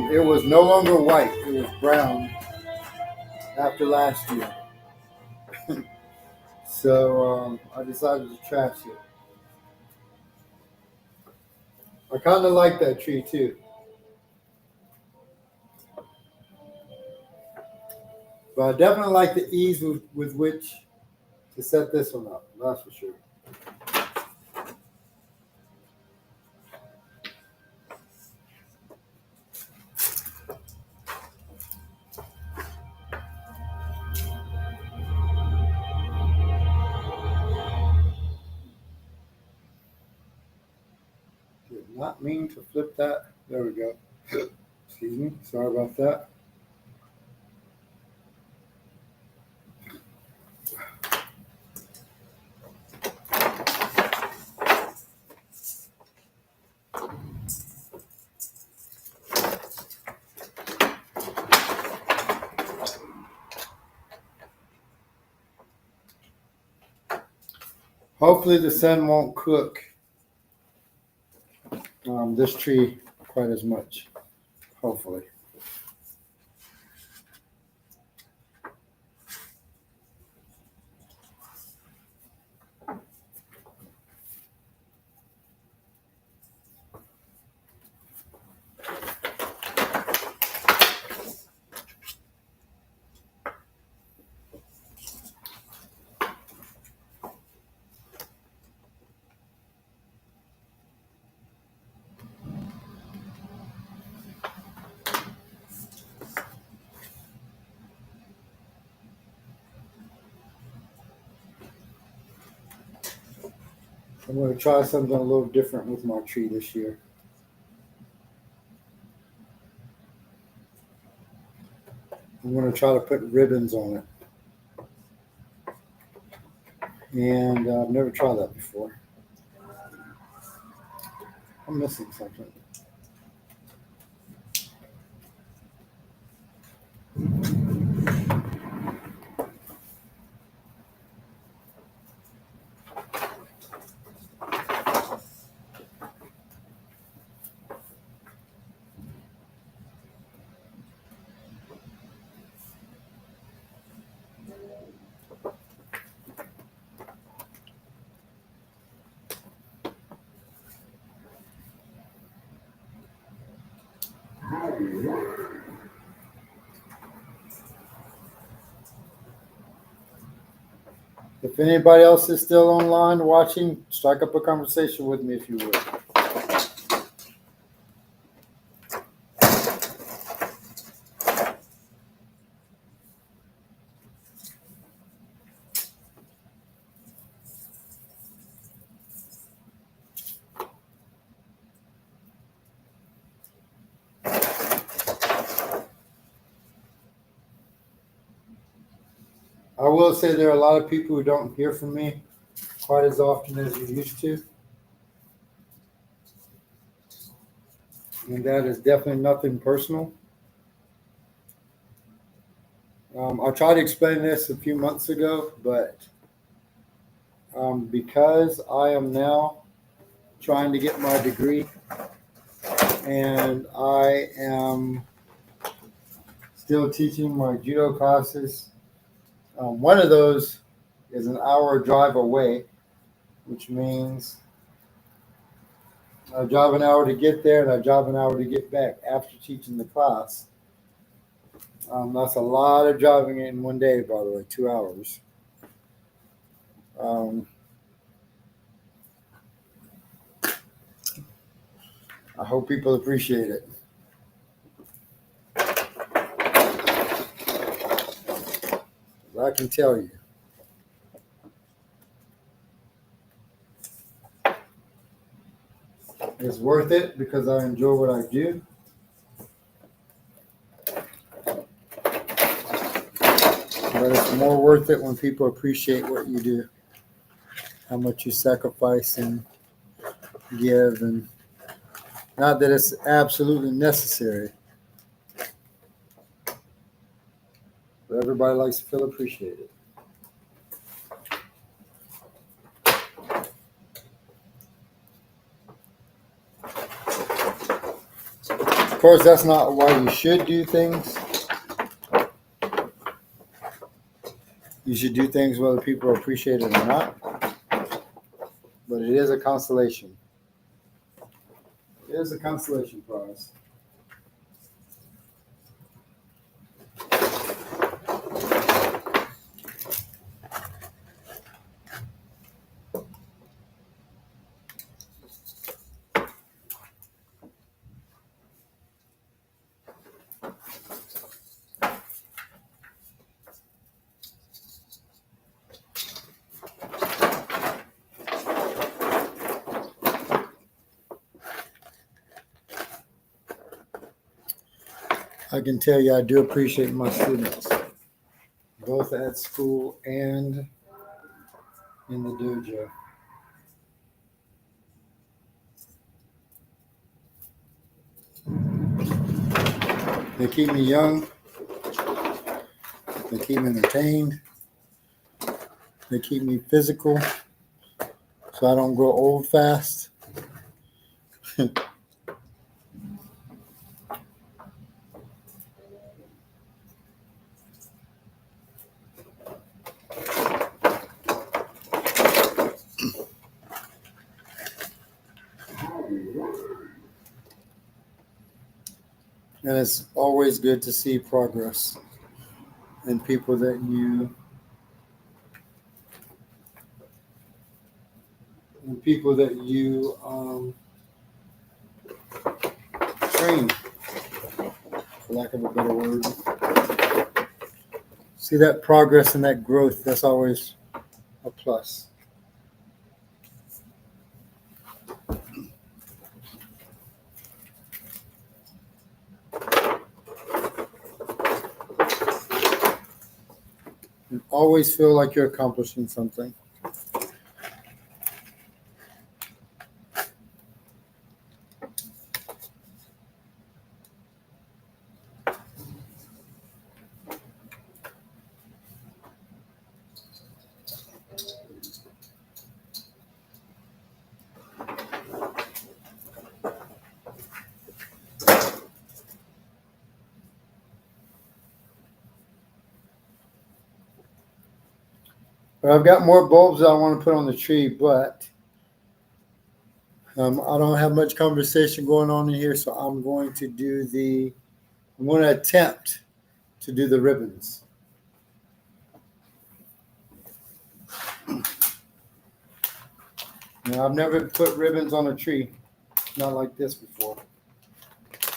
It was no longer white; it was brown after last year. So I decided to trash it. I kind of like that tree too, but I definitely like the ease with which to set this one up. That's for sure. Did not mean to flip that. There we go. Excuse me. Sorry about that. Hopefully the sun won't cook this tree quite as much. Hopefully. I'm going to try something a little different with my tree this year. I'm going to try to put ribbons on it. And I've never tried that before. I'm missing something. If anybody else is still online watching, strike up a conversation with me if you would. I will say there are a lot of people who don't hear from me quite as often as you used to. And that is definitely nothing personal. I tried to explain this a few months ago, but because I am now trying to get my degree and I am still teaching my judo classes, one of those is an hour drive away, which means I drive an hour to get there and I drive an hour to get back after teaching the class. That's a lot of driving in one day, by the way, 2 hours. I hope people appreciate it. I can tell you. It's worth it because I enjoy what I do. But it's more worth it when people appreciate what you do, how much you sacrifice and give, and not that it's absolutely necessary, but everybody likes to feel appreciated. Of course, that's not why you should do things. You should do things whether people appreciate it or not. But it is a consolation. It is a consolation prize. I can tell you I do appreciate my students, both at school and in the dojo. They keep me young. They keep me entertained. They keep me physical so I don't grow old fast. And it's always good to see progress in people that you train, for lack of a better word. See that progress and that growth, that's always a plus. And always feel like you're accomplishing something. But I've got more bulbs that I want to put on the tree, but I don't have much conversation going on in here, so I'm going to do the I'm going to attempt to do the ribbons. Now, I've never put ribbons on a tree, not like this before.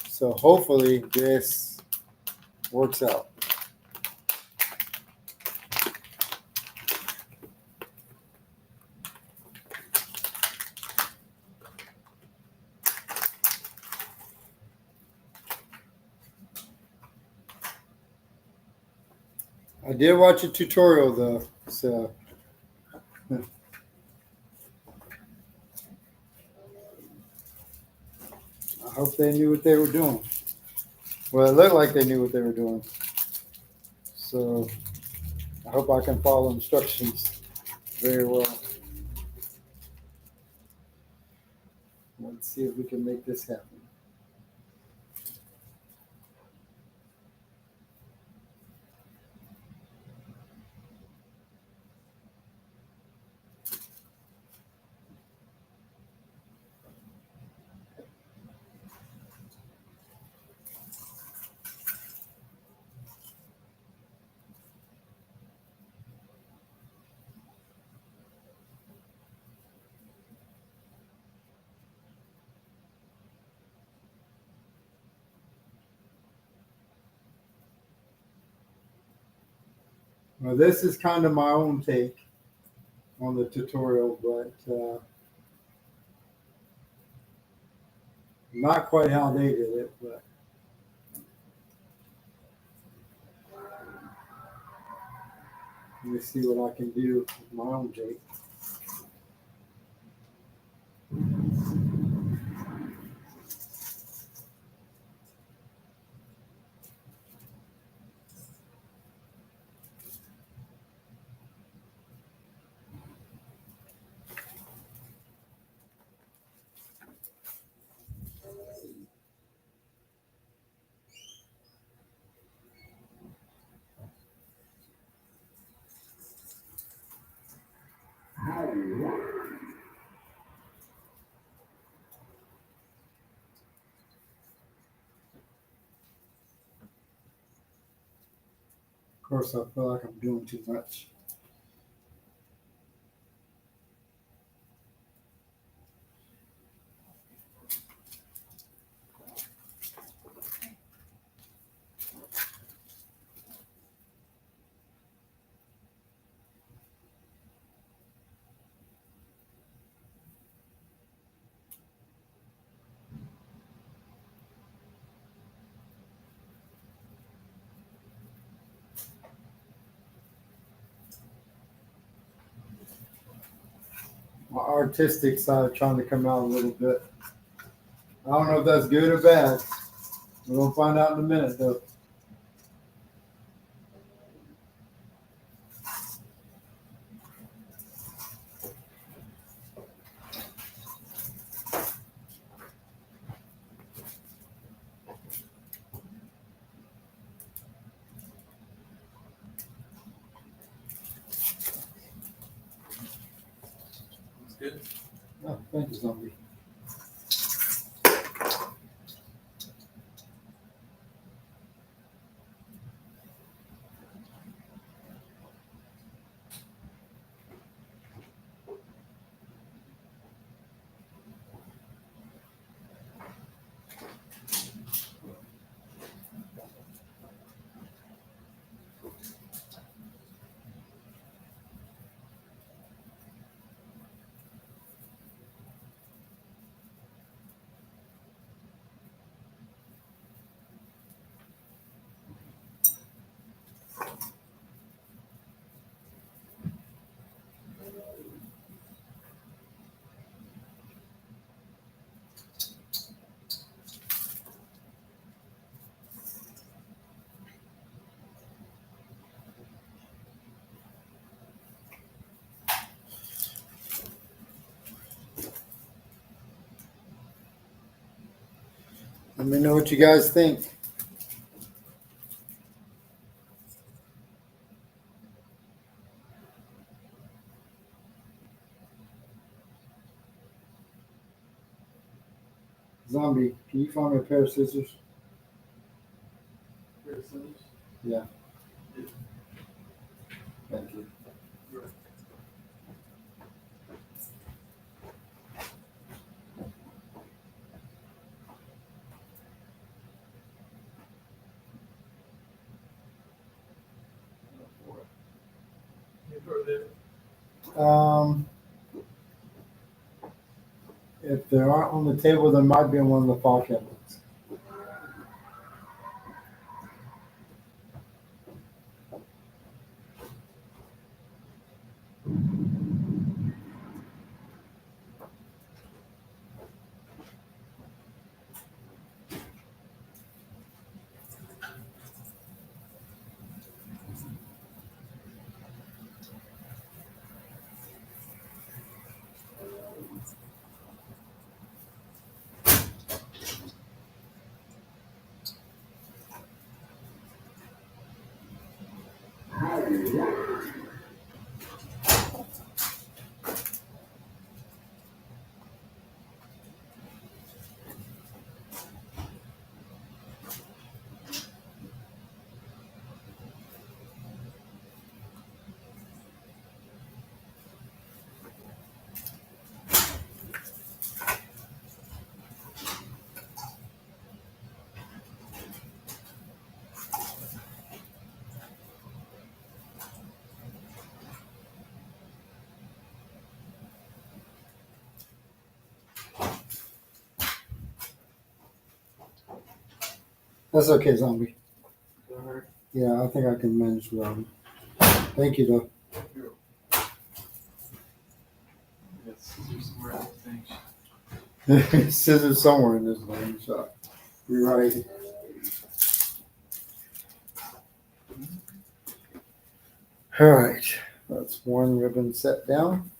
So hopefully this works out. I did watch a tutorial though, so I hope they knew what they were doing. Well, it looked like they knew what they were doing. So I hope I can follow instructions very well. Let's see if we can make this happen. Well, this is kind of my own take on the tutorial, but not quite how they did it, but let me see what I can do with my own take. Of course, I feel like I'm doing too much. My artistic side trying to come out a little bit. I don't know if that's good or bad. We're gonna find out in a minute, though. It's good. Oh, thank you, Zombie. Let me know what you guys think. Zombie, can you find me a pair of scissors? Yeah. Thank you. Um, if there aren't on the table, there might be in one of the file cabinets. That's okay, zombie. Yeah, I think I can manage without him. Thank you, though. Scissors somewhere in this lane shot. You're right. All right, that's one ribbon set down.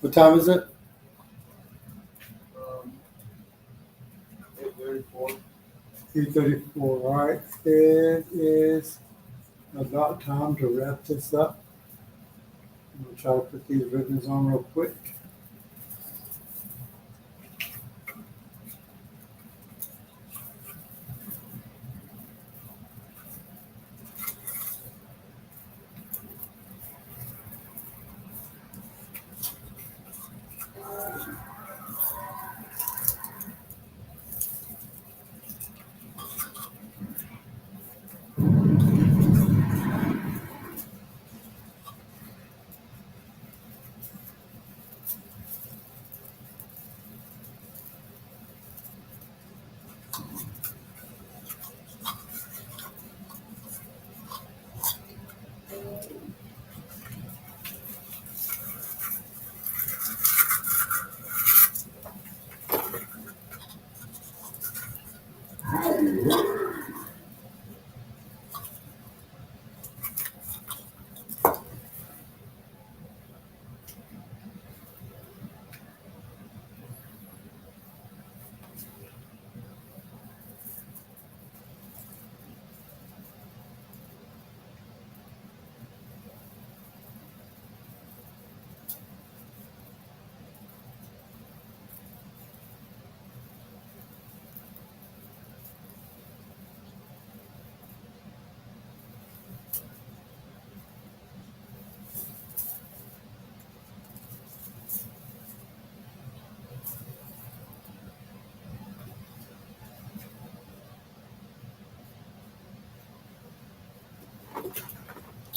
What time is it? 8:34. 8:34. All right. It is about time to wrap this up. I'm going to try to put these ribbons on real quick.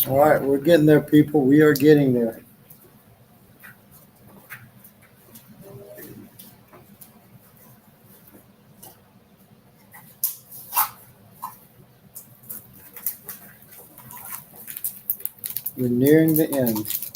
All right, we're getting there, people. We are getting there. We're nearing the end.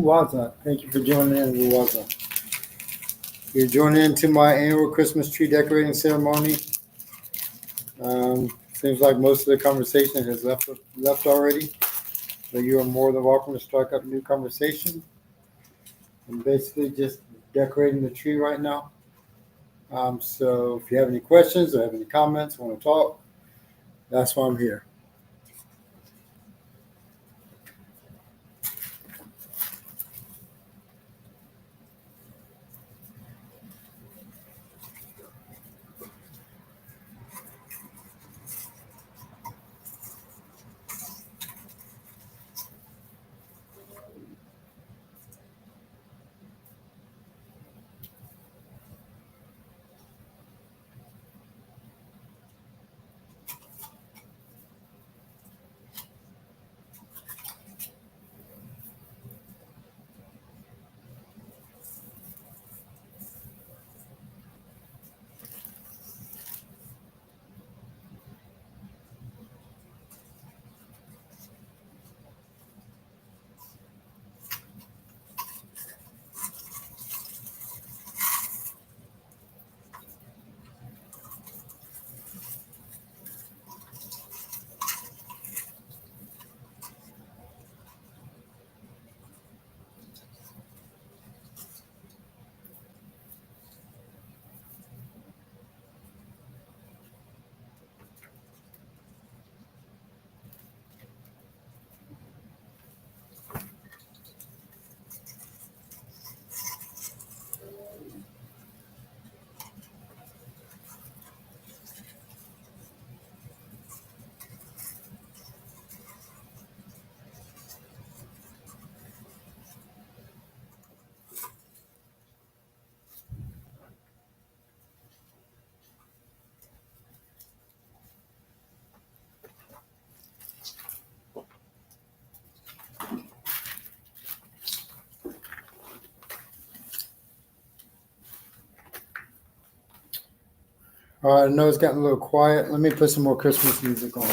Waza. Thank you for joining in, Waza. You're joining into my annual Christmas tree decorating ceremony. Seems like most of the conversation has left already, but you are more than welcome to strike up a new conversation. I'm basically just decorating the tree right now. So if you have any questions or have any comments, want to talk, that's why I'm here. All right, I know it's gotten a little quiet. Let me put some more Christmas music on.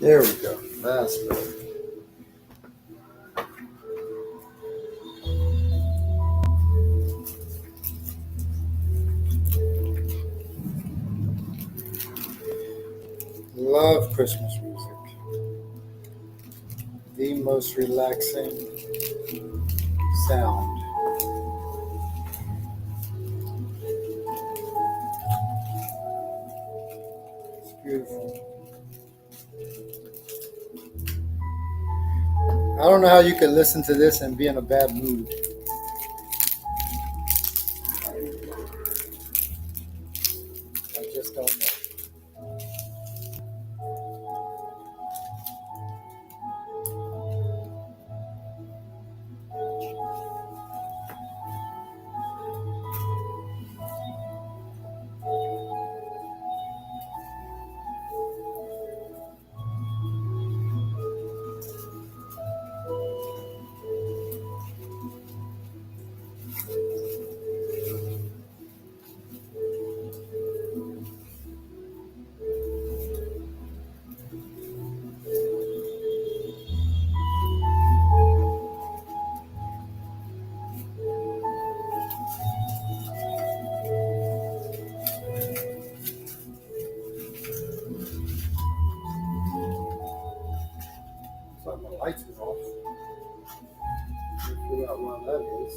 There we go. That's better. Love Christmas music. The most relaxing sound. It's beautiful. I don't know how you can listen to this and be in a bad mood. I just don't know. It's like my lights is off. Figure out why that is.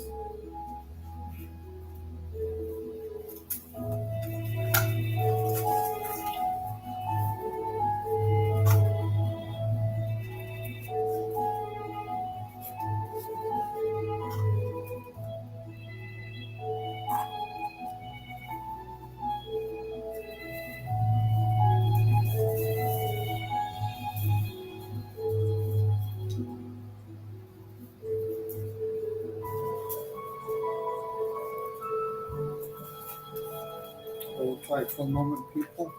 Hold tight for a moment, people.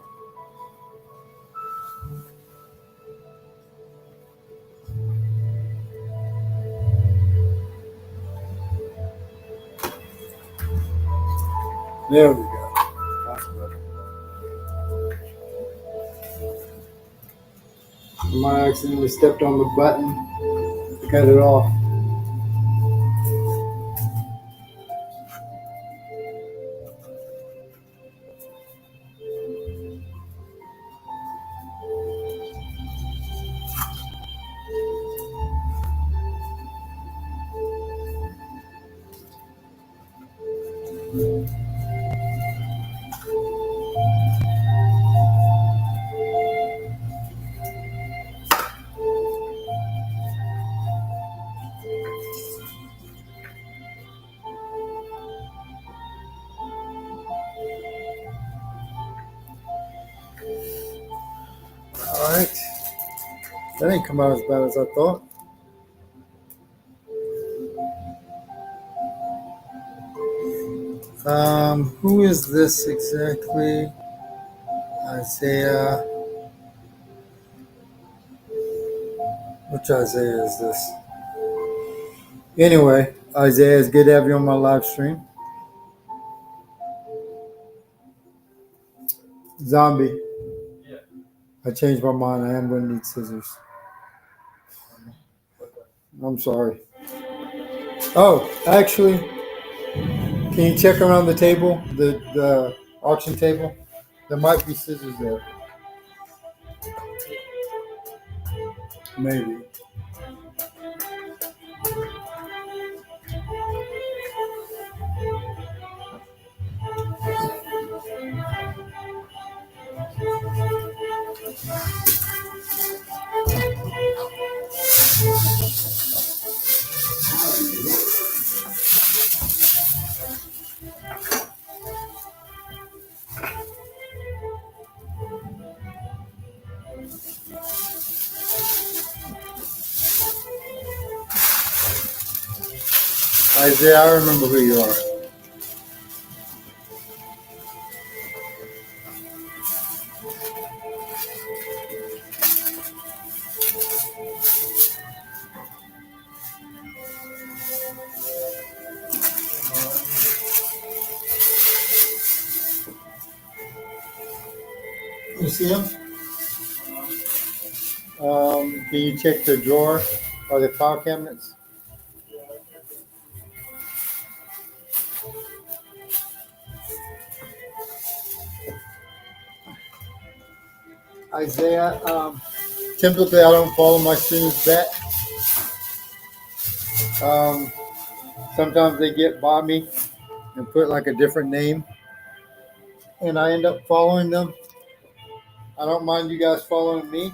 There we go. That's better. I might accidentally stepped on the button to cut it off. All right. That didn't come out as bad as I thought. Who is this exactly? Isaiah. Which Isaiah is this? Anyway, Isaiah, it's good to have you on my live stream. Zombie. Yeah. I changed my mind. I am going to need scissors. I'm sorry. Oh, actually, can you check around the table, the auction table? There might be scissors there. Maybe. Isaiah, I remember who you are. You see him? Can you check the drawer or the file cabinets? Isaiah, typically I don't follow my students back. Sometimes they get by me and put like a different name, and I end up following them. I don't mind you guys following me,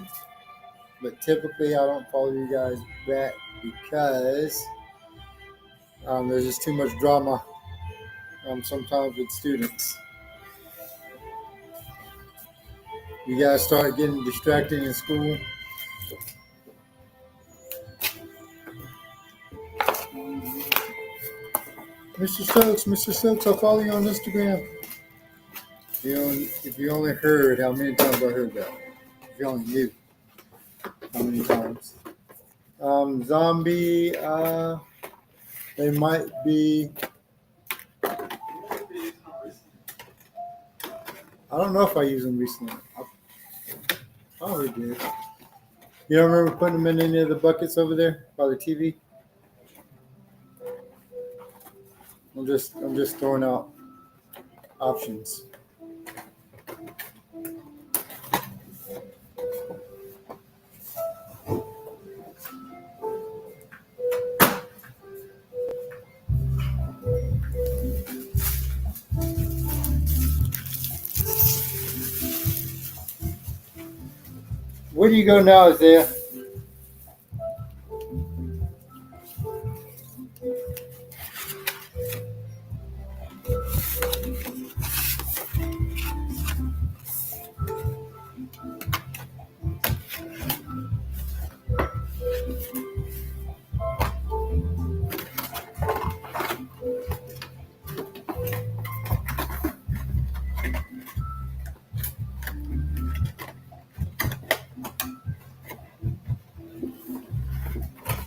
but typically I don't follow you guys back because there's just too much drama sometimes with students. You guys start getting distracted in school. Mr. Stokes, I'll follow you on Instagram. If you only heard how many times I heard that. If you only knew how many times. Zombie, they might be. I don't know if I used them recently. I probably did. You don't remember putting them in any of the buckets over there by the TV? I'm just throwing out options. Where do you go now, Isaiah?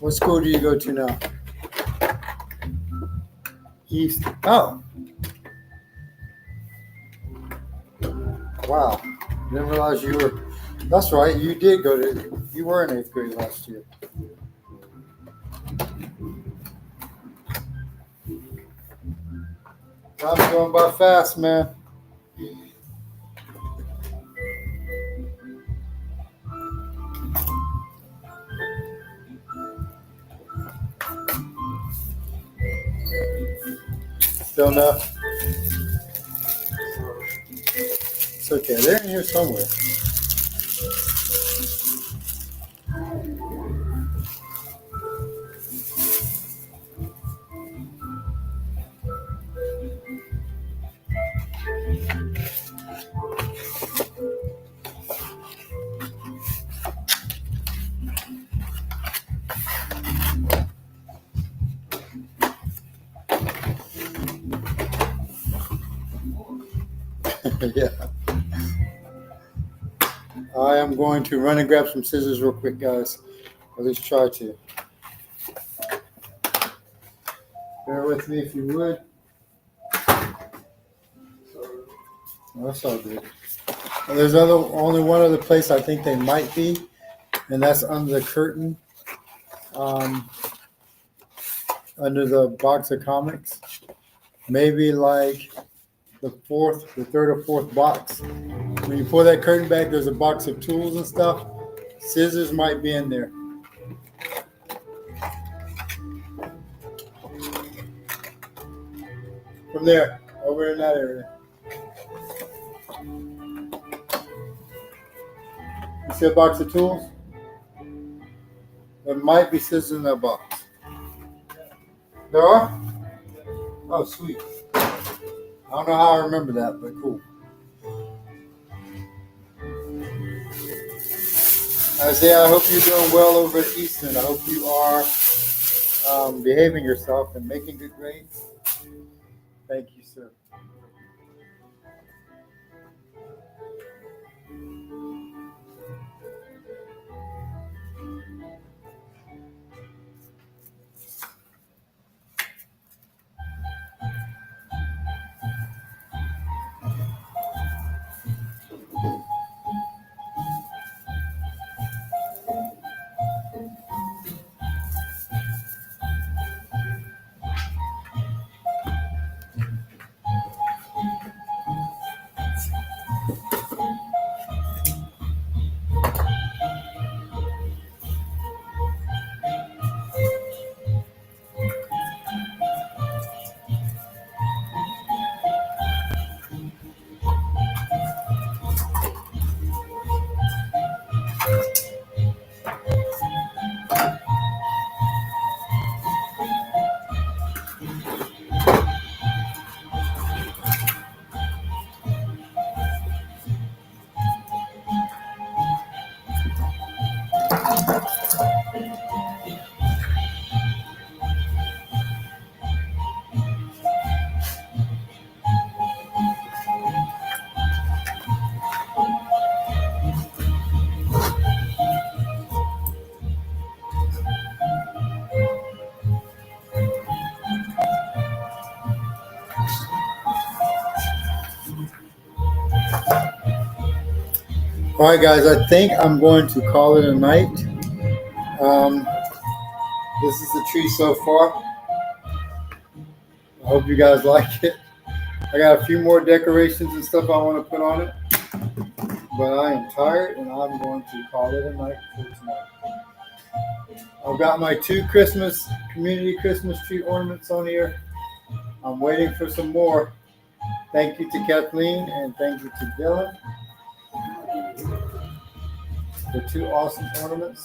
What school do you go to now? East. Oh. Wow. Didn't realize you were. That's right. You did go to. You were in 8th grade last year. Time's going by fast, man. Still no. It's okay. They're in here somewhere. Yeah. I am going to run and grab some scissors real quick, guys. At least try to. Bear with me if you would. Oh, that's all good. And there's only one other place I think they might be, and that's under the curtain, under the box of comics. Maybe like the third or fourth box. When you pull that curtain back, there's a box of tools and stuff. Scissors might be in there. From there, over in that area. You see a box of tools? There might be scissors in that box. There are? Oh, sweet. I don't know how I remember that, but cool. Isaiah, I hope you're doing well over at Easton. I hope you are behaving yourself and making good grades. Thank you, sir. All right, guys, I think I'm going to call it a night. This is the tree so far. I hope you guys like it. I got a few more decorations and stuff I want to put on it, but I am tired and I'm going to call it a night for tonight. I've got my 2 community Christmas tree ornaments on here. I'm waiting for some more. Thank you to Kathleen and thank you to Dylan. The 2 awesome ornaments.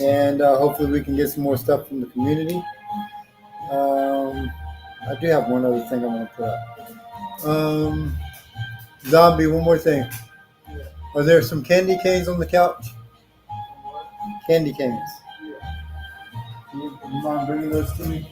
And hopefully we can get some more stuff from the community. I do have one other thing I want to put up. Zombie, one more thing. Are there some candy canes on the couch? Candy canes. You mind bringing those to me?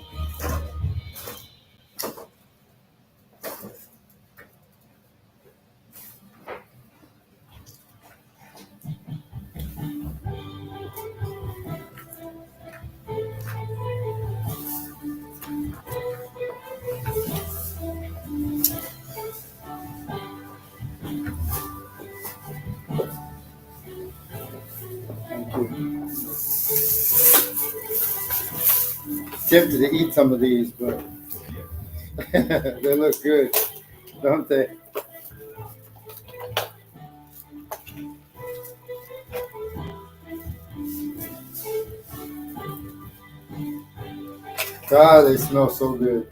Tempted to eat some of these, but they look good, don't they? God, they smell so good.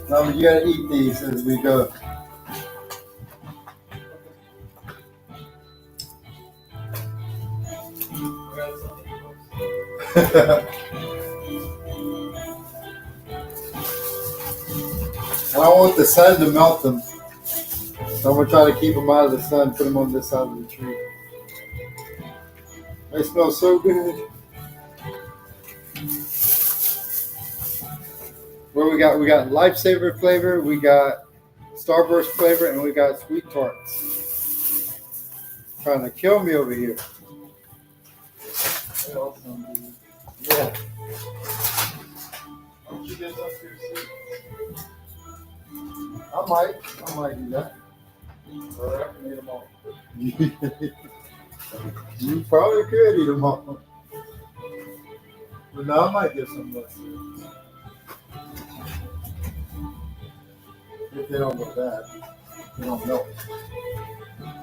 Now you gotta eat these as we go. I don't want the sun to melt them, so I'm gonna try to keep them out of the sun. Put them on this side of the tree. They smell so good. What we got? We got Lifesaver flavor, we got Starburst flavor, and we got Sweet Tarts. Trying to kill me over here. Yeah. Don't you get up here, see? I might do that. Or I can eat them all. You probably could eat them all. But no, I might get some less. If they don't go bad, they don't melt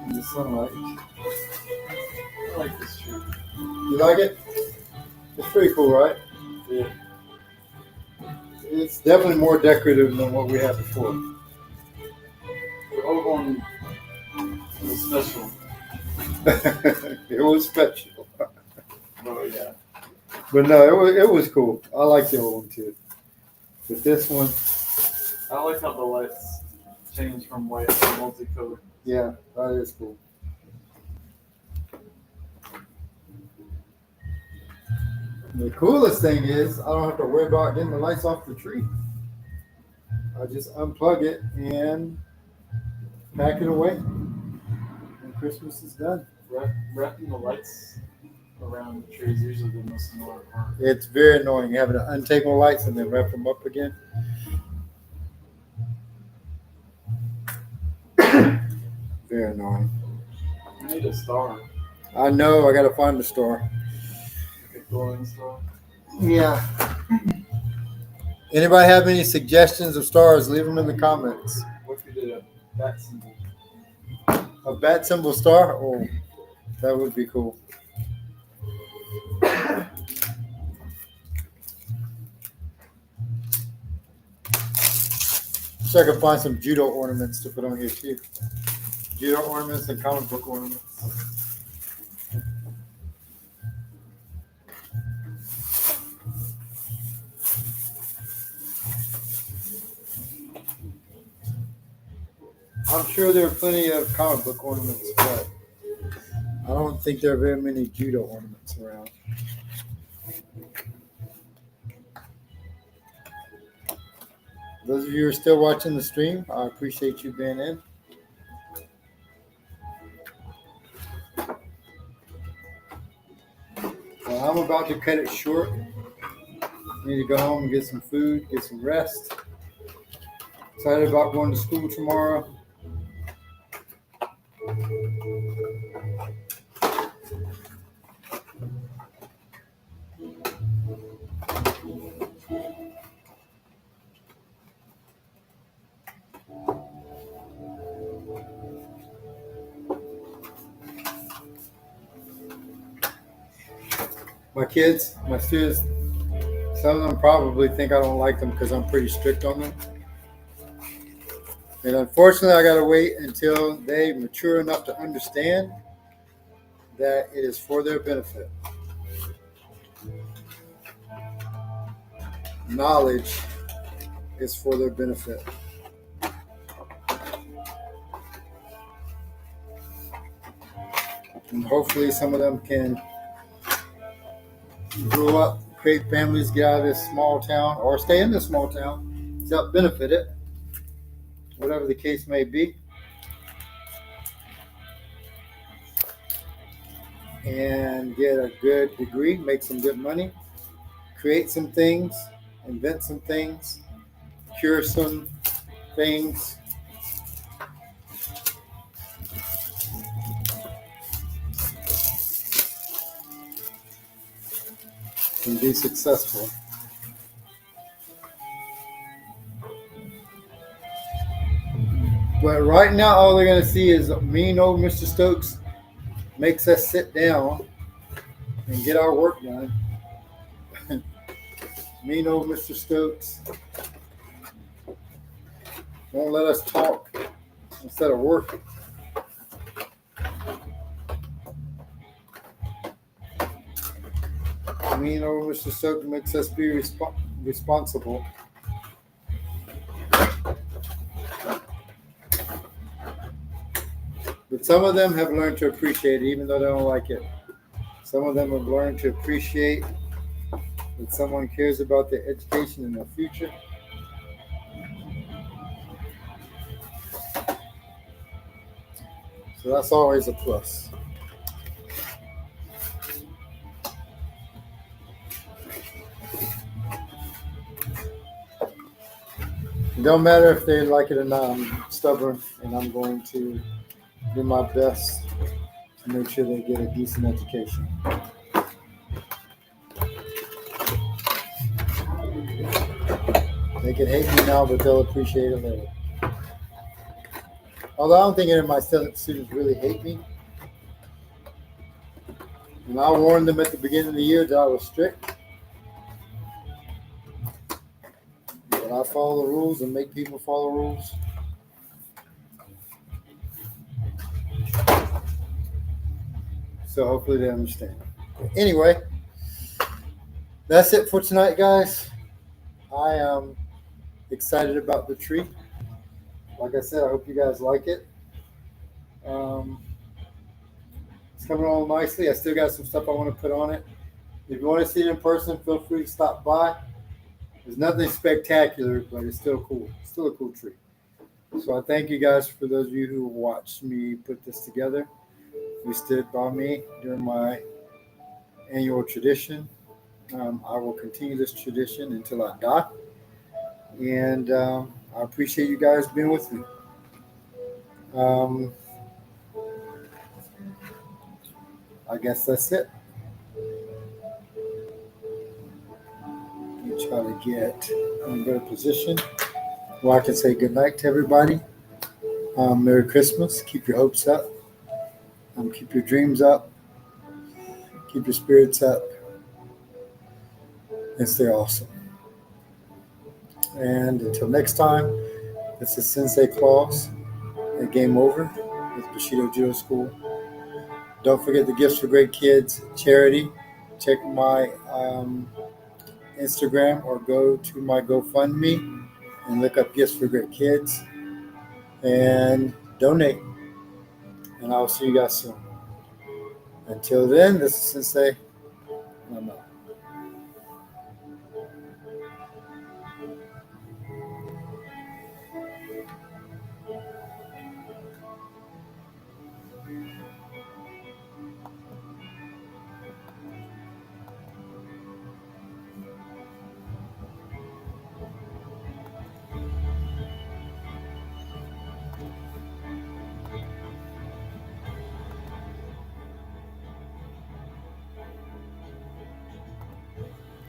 in the sunlight. I like this tree. You like it? It's pretty cool, right? Yeah. It's definitely more decorative than what we had before. The old one was special. It was special. Oh yeah. But no, it was cool. I like the old one too. But this one, I like how the lights change from white to multicolored. yeah, that is cool. The coolest thing is I don't have to worry about getting the lights off the tree. I just unplug it and pack it away, and Christmas is done. Wrapping the lights around the tree is usually the most annoying part. It's very annoying having to untake my lights and then wrap them up again. Very annoying. I need a star, I know. I got to find the store. like a glowing star. Yeah. Anybody have any suggestions of stars? Leave them in the comments. What if you did a bat symbol? A bat symbol star? Oh, that would be cool. So I can find some judo ornaments to put on here too. Judo ornaments and comic book ornaments. I'm sure there are plenty of comic book ornaments, but I don't think there are very many judo ornaments around. Those of you who are still watching the stream, I appreciate you being in. Well, I'm about to cut it short. I need to go home and get some food, get some rest. Excited about going to school tomorrow. My kids, my students, some of them probably think I don't like them because I'm pretty strict on them. And unfortunately, I got to wait until they mature enough to understand that it is for their benefit. Knowledge is for their benefit. And hopefully some of them can grow up, create families, get out of this small town, or stay in this small town to help benefit it, whatever the case may be. And get a good degree, make some good money, create some things, invent some things, cure some things. And be successful. But right now, all they're going to see is mean old Mr. Stokes makes us sit down and get our work done. Mean old Mr. Stokes won't let us talk instead of working. Mean old Mr. Stokes makes us be responsible. But some of them have learned to appreciate it, even though they don't like it. Some of them have learned to appreciate that someone cares about their education and their future. So that's always a plus. It don't matter if they like it or not. I'm stubborn, and I'm going to do my best to make sure they get a decent education. They can hate me now, but they'll appreciate it later. Although I don't think any of my students really hate me. And I warned them at the beginning of the year that I was strict. But I follow the rules and make people follow rules. So hopefully they understand. Anyway, that's it for tonight, guys. I am excited about the tree. Like I said, I hope you guys like it. Um, it's coming along nicely. I still got some stuff I want to put on it. If you want to see it in person, feel free to stop by. There's nothing spectacular, but it's still cool. It's still a cool tree. So I thank you guys for those of you who watched me put this together. You stood by me during my annual tradition. I will continue this tradition until I die. And I appreciate you guys being with me. Um, I guess that's it. You try to get in a better position where I can say goodnight to everybody. Merry Christmas. Keep your hopes up. Keep your dreams up. Keep your spirits up. And stay awesome. And until next time, this is Sensei Claus at Game Over with Bushido Judo School. Don't forget the Gifts for Great Kids charity. Check my Instagram or go to my GoFundMe and look up Gifts for Great Kids and donate. And I'll see you guys soon. Until then, this is Sensei. I'm out.